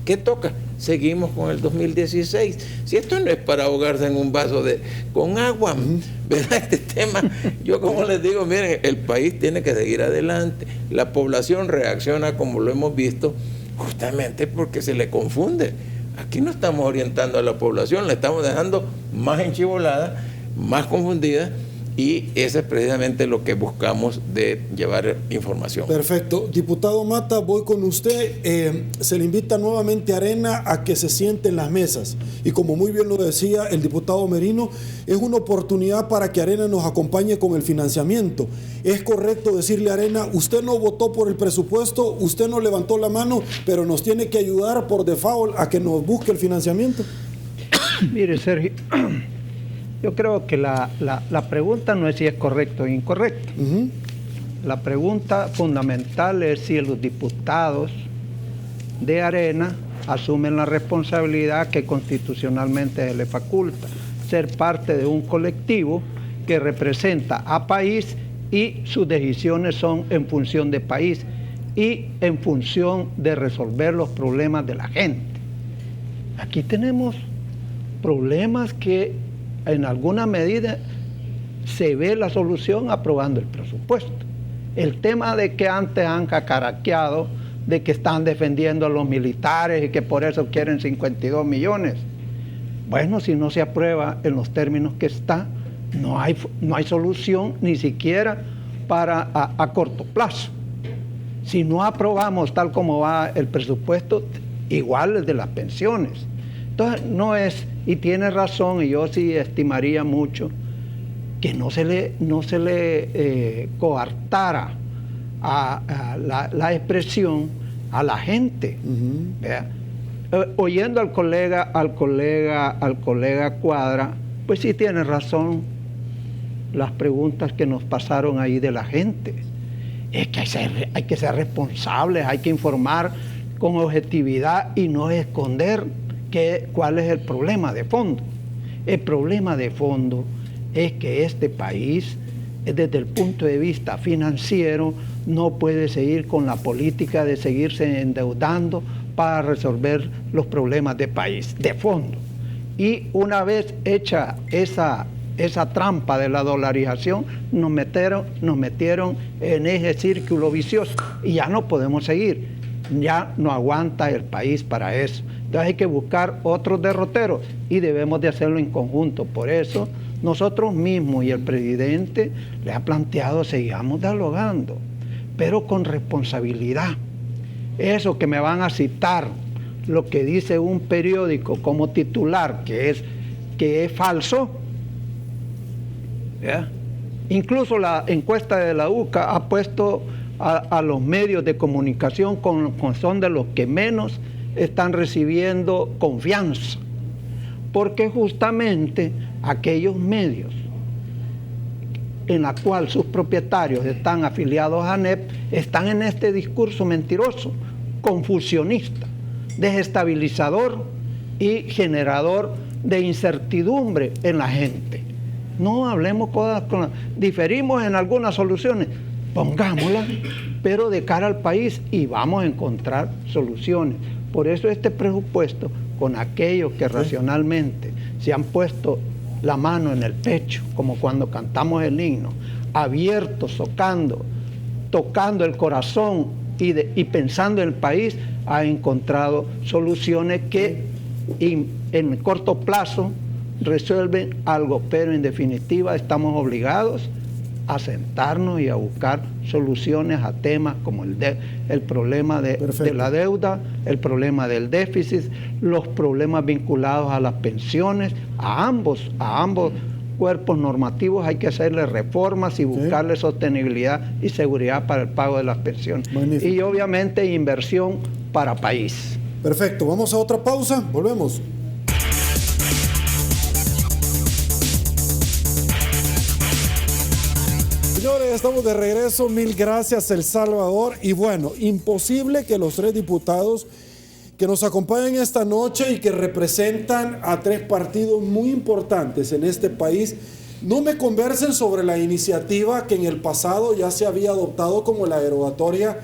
¿qué toca? seguimos con el 2016. Si esto no es para ahogarse en un vaso con agua, ¿verdad? Este tema, yo como les digo, miren, el país tiene que seguir adelante. La población reacciona como lo hemos visto, justamente porque se le confunde. Aquí no estamos orientando a la población, la estamos dejando más enchivolada, más confundida, y eso es precisamente lo que buscamos de llevar información. Perfecto. Diputado Mata, voy con usted. Se le invita nuevamente a Arena a que se siente en las mesas. Y como muy bien lo decía el diputado Merino, es una oportunidad para que Arena nos acompañe con el financiamiento. ¿Es correcto decirle a Arena, usted no votó por el presupuesto, usted no levantó la mano, pero nos tiene que ayudar por default a que nos busque el financiamiento? Mire, Sergio, yo creo que la pregunta no es si es correcto o incorrecto. La pregunta fundamental es si los diputados de Arena asumen la responsabilidad que constitucionalmente se les faculta, ser parte de un colectivo que representa a país y sus decisiones son en función de país y en función de resolver los problemas de la gente. Aquí tenemos problemas que en alguna medida se ve la solución aprobando el presupuesto. El tema de que antes han cacaraqueado, de que están defendiendo a los militares y que por eso quieren 52 millones. Bueno, si no se aprueba en los términos que está, no hay solución ni siquiera para a corto plazo. Si no aprobamos tal como va el presupuesto, igual el de las pensiones. Entonces, no es, y tiene razón, y yo sí estimaría mucho que no se le coartara a la expresión a la gente. Oyendo al colega Cuadra, pues sí tiene razón las preguntas que nos pasaron ahí de la gente. Es que hay que ser responsables, hay que informar con objetividad y no esconder cuál es el problema de fondo. El problema de fondo es que este país, desde el punto de vista financiero, no puede seguir con la política de seguirse endeudando para resolver los problemas de país, de fondo. Y una vez hecha esa trampa de la dolarización, nos metieron en ese círculo vicioso y ya no podemos seguir. Ya no aguanta el país para eso. Entonces hay que buscar otros derroteros y debemos de hacerlo en conjunto. Por eso nosotros mismos y el presidente le ha planteado, sigamos dialogando, pero con responsabilidad. Eso que me van a citar, lo que dice un periódico como titular, que es falso, ¿ya? Incluso la encuesta de la UCA ha puesto a los medios de comunicación son de los que menos están recibiendo confianza, porque justamente aquellos medios en la cual sus propietarios están afiliados a ANEP están en este discurso mentiroso, confusionista, desestabilizador y generador de incertidumbre en la gente. No hablemos cosas diferimos en algunas soluciones, pongámoslas, pero de cara al país y vamos a encontrar soluciones. Por eso este presupuesto, con aquellos que racionalmente se han puesto la mano en el pecho, como cuando cantamos el himno, abiertos, tocando el corazón y pensando en el país, ha encontrado soluciones que en corto plazo resuelven algo, pero en definitiva estamos obligados a sentarnos y a buscar soluciones a temas como el problema de la deuda, el problema del déficit, los problemas vinculados a las pensiones, a ambos cuerpos normativos hay que hacerle reformas y buscarle sostenibilidad y seguridad para el pago de las pensiones. Magnífico. Y obviamente inversión para país. Perfecto, vamos a otra pausa, volvemos. Señores, estamos de regreso. Mil gracias, El Salvador. Y bueno, imposible que los tres diputados que nos acompañan esta noche y que representan a tres partidos muy importantes en este país no me conversen sobre la iniciativa que en el pasado ya se había adoptado como la derogatoria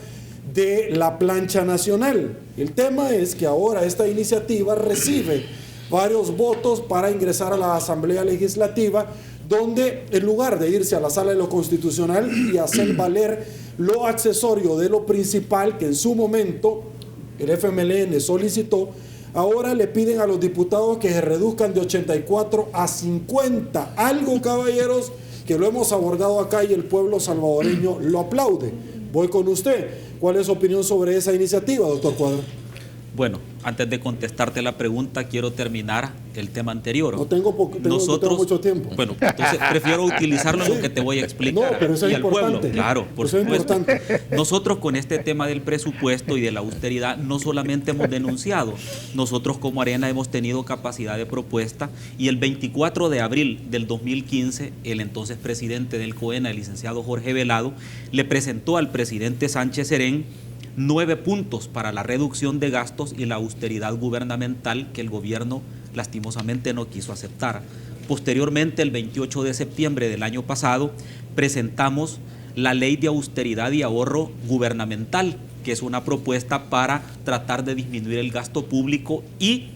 de la plancha nacional. El tema es que ahora esta iniciativa recibe varios votos para ingresar a la Asamblea Legislativa, donde en lugar de irse a la Sala de lo Constitucional y hacer valer lo accesorio de lo principal que en su momento el FMLN solicitó, ahora le piden a los diputados que se reduzcan de 84 a 50. Algo, caballeros, que lo hemos abordado acá y el pueblo salvadoreño lo aplaude. Voy con usted. ¿Cuál es su opinión sobre esa iniciativa, doctor Cuadra? Bueno, antes de contestarte la pregunta, quiero terminar el tema anterior. No tengo mucho tiempo. Bueno, entonces prefiero utilizarlo en lo que te voy a explicar. No, pero eso es importante. Pueblo, claro, por supuesto. Nosotros con este tema del presupuesto y de la austeridad no solamente hemos denunciado, nosotros como Arena hemos tenido capacidad de propuesta, y el 24 de abril del 2015, el entonces presidente del COENA, el licenciado Jorge Velado, le presentó al presidente Sánchez Serén 9 puntos para la reducción de gastos y la austeridad gubernamental que el gobierno lastimosamente no quiso aceptar. Posteriormente, el 28 de septiembre del año pasado, presentamos la Ley de Austeridad y Ahorro Gubernamental, que es una propuesta para tratar de disminuir el gasto público y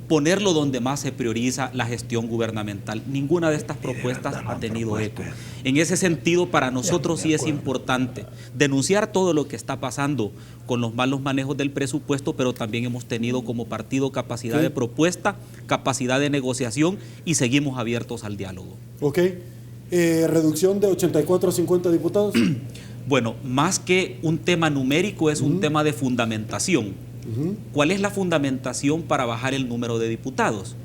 ponerlo donde más se prioriza la gestión gubernamental. Ninguna de estas propuestas ha tenido eco. En ese sentido, para nosotros sí es importante denunciar todo lo que está pasando con los malos manejos del presupuesto, pero también hemos tenido como partido capacidad de propuesta, capacidad de negociación, y seguimos abiertos al diálogo. Ok. ¿Reducción de 84 a 50 diputados? Bueno, más que un tema numérico, es un tema de fundamentación. ¿Cuál es la fundamentación para bajar el número de diputados?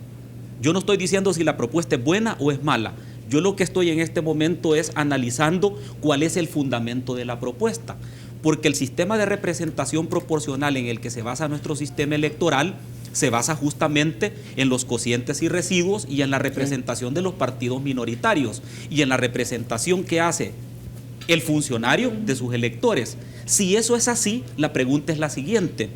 Yo no estoy diciendo si la propuesta es buena o es mala. Yo lo que estoy en este momento es analizando cuál es el fundamento de la propuesta. Porque el sistema de representación proporcional en el que se basa nuestro sistema electoral se basa justamente en los cocientes y residuos y en la representación de los partidos minoritarios y en la representación que hace el funcionario de sus electores. Si eso es así, la pregunta es la siguiente: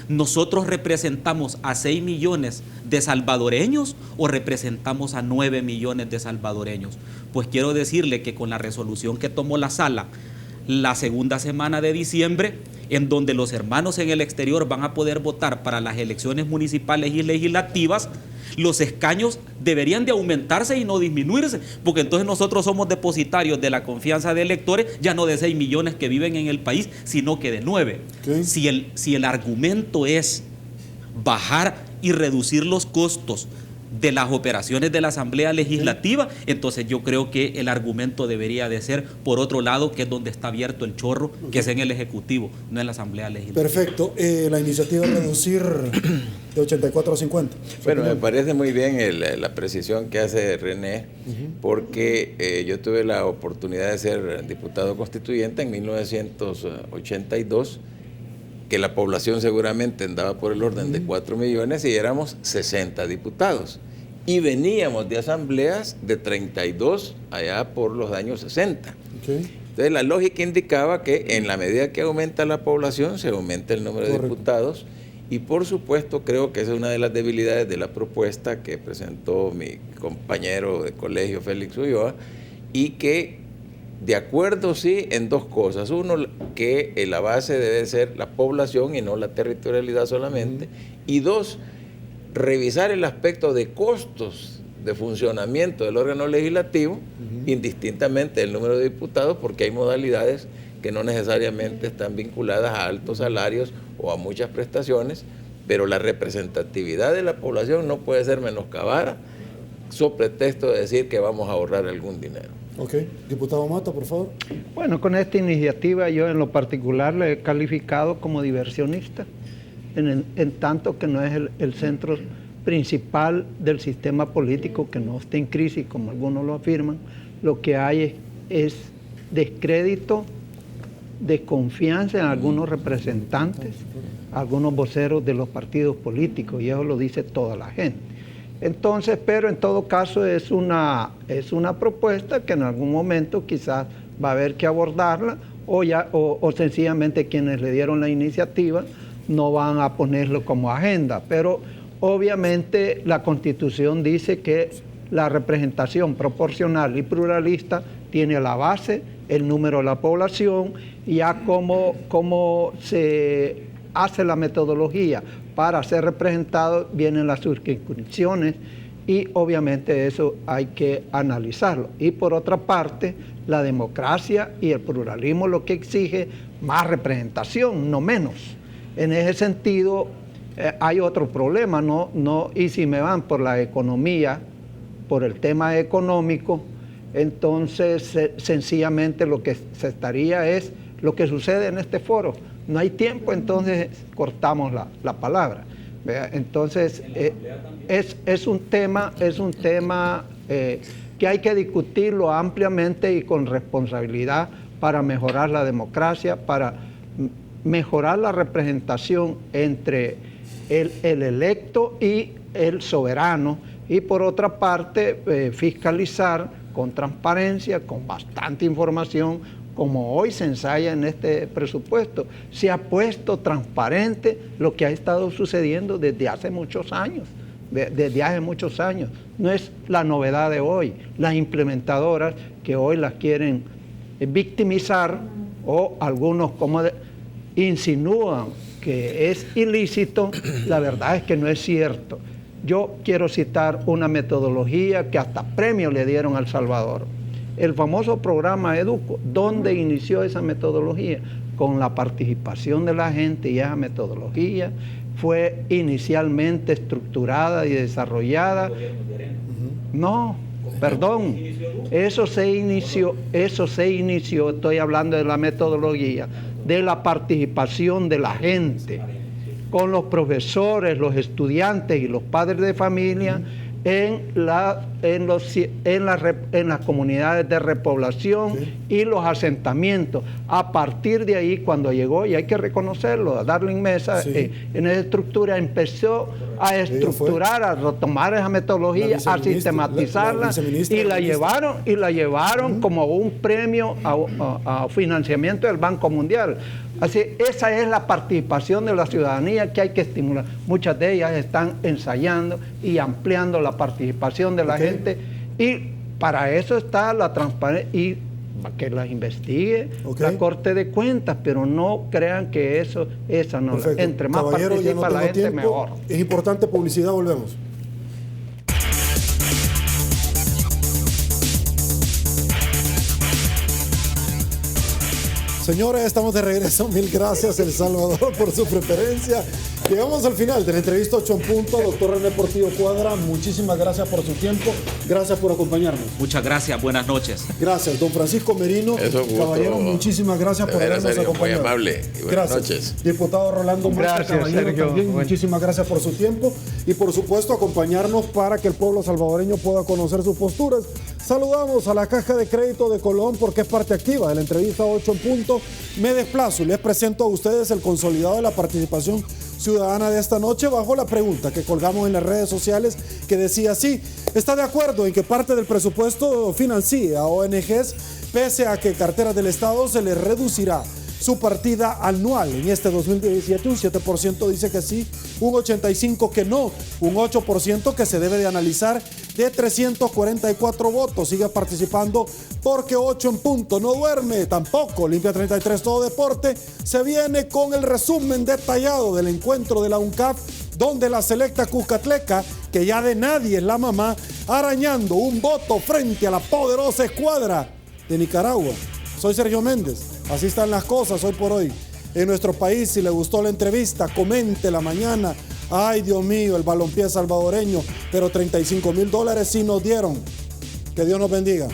¿nosotros representamos a 6 millones de salvadoreños o representamos a 9 millones de salvadoreños? Pues quiero decirle que con la resolución que tomó la sala la segunda semana de diciembre, en donde los hermanos en el exterior van a poder votar para las elecciones municipales y legislativas, los escaños deberían de aumentarse y no disminuirse, porque entonces nosotros somos depositarios de la confianza de electores, ya no de 6 millones que viven en el país, sino que de 9. Si el argumento es bajar y reducir los costos de las operaciones de la Asamblea Legislativa, entonces yo creo que el argumento debería de ser por otro lado, que es donde está abierto el chorro, que es en el Ejecutivo, no en la Asamblea Legislativa. Perfecto. La iniciativa de reducir de 84 a 50. Bueno, me parece muy bien la precisión que hace René, porque yo tuve la oportunidad de ser diputado constituyente en 1982, que la población seguramente andaba por el orden de 4 millones y éramos 60 diputados. Y veníamos de asambleas de 32 allá por los años 60. Entonces la lógica indicaba que en la medida que aumenta la población, se aumenta el número de diputados. Y por supuesto creo que esa es una de las debilidades de la propuesta que presentó mi compañero de colegio Félix Ulloa, y que de acuerdo, sí, en dos cosas. Uno, que la base debe ser la población y no la territorialidad solamente. Y dos, revisar el aspecto de costos de funcionamiento del órgano legislativo, indistintamente del número de diputados, porque hay modalidades que no necesariamente están vinculadas a altos salarios o a muchas prestaciones, pero la representatividad de la población no puede ser menoscabada sobre pretexto de decir que vamos a ahorrar algún dinero. Ok. Diputado Mata, por favor. Bueno, con esta iniciativa yo en lo particular le he calificado como diversionista, en tanto que no es el centro principal del sistema político, que no está en crisis como algunos lo afirman. Lo que hay es descrédito, desconfianza en algunos representantes, algunos voceros de los partidos políticos, y eso lo dice toda la gente. Entonces, pero en todo caso es una propuesta que en algún momento quizás va a haber que abordarla, o sencillamente quienes le dieron la iniciativa no van a ponerlo como agenda. Pero obviamente la Constitución dice que la representación proporcional y pluralista tiene la base, el número de la población, y ya cómo se hace la metodología para ser representado, vienen las circunscripciones, y obviamente eso hay que analizarlo. Y por otra parte, la democracia y el pluralismo lo que exige más representación, no menos. En ese sentido, hay otro problema, y si me van por la economía, por el tema económico, entonces sencillamente lo que se estaría es lo que sucede en este foro. No hay tiempo, entonces cortamos la palabra. ¿Vea? Entonces es un tema que hay que discutirlo ampliamente y con responsabilidad para mejorar la democracia, para mejorar la representación entre el electo y el soberano, y por otra parte fiscalizar con transparencia, con bastante información, como hoy se ensaya en este presupuesto. Se ha puesto transparente lo que ha estado sucediendo desde hace muchos años. No es la novedad de hoy. Las implementadoras que hoy las quieren victimizar, o algunos como insinúan que es ilícito, la verdad es que no es cierto. Yo quiero citar una metodología que hasta premio le dieron a El Salvador. El famoso programa Educo, ¿dónde inició esa metodología? Con la participación de la gente, y esa metodología fue inicialmente estructurada y desarrollada. No, perdón, eso se inició, estoy hablando de la metodología, de la participación de la gente, con los profesores, los estudiantes y los padres de familia, en las comunidades de repoblación, sí, y los asentamientos. A partir de ahí, cuando llegó, y hay que reconocerlo, a Darling Mesa, sí, en esa estructura empezó a estructurar, a retomar esa metodología, a sistematizarla, y la llevaron como un premio a financiamiento del Banco Mundial. Así, esa es la participación de la ciudadanía que hay que estimular. Muchas de ellas están ensayando y ampliando la participación de la gente, y para eso está la transparencia, y que las investigue la Corte de Cuentas, pero no crean que esa no. Entre más participa la gente, mejor. Es importante publicidad, volvemos. Señores, estamos de regreso. Mil gracias, El Salvador, por su preferencia. Llegamos al final de la entrevista 8 en punto. Doctor René Portillo Cuadra, muchísimas gracias por su tiempo. Gracias por acompañarnos. Muchas gracias, buenas noches. Gracias, don Francisco Merino. Caballero, muchísimas gracias por habernos acompañado. Muy amable y buenas noches. Diputado Rolando Mata, caballero, también muchísimas gracias por su tiempo y por supuesto acompañarnos para que el pueblo salvadoreño pueda conocer sus posturas. Saludamos a la Caja de Crédito de Colón porque es parte activa de la entrevista 8 en punto. Me desplazo y les presento a ustedes el consolidado de la participación ciudadana de esta noche bajo la pregunta que colgamos en las redes sociales que decía así: ¿está de acuerdo en que parte del presupuesto financie a ONGs pese a que carteras del Estado se les reducirá su partida anual en este 2017? Un 7% dice que sí, un 85% que no, un 8% que se debe de analizar. De 344 votos sigue participando porque 8 en punto no duerme, tampoco Limpia 33 Todo Deporte. Se viene con el resumen detallado del encuentro de la UNCAF, donde la selecta Cuscatleca, que ya de nadie es la mamá, arañando un voto frente a la poderosa escuadra de Nicaragua. Soy Sergio Méndez, así están las cosas hoy por hoy en nuestro país. Si le gustó la entrevista, comente la mañana. Ay, Dios mío, el balompié salvadoreño, pero $35,000 sí nos dieron. Que Dios nos bendiga.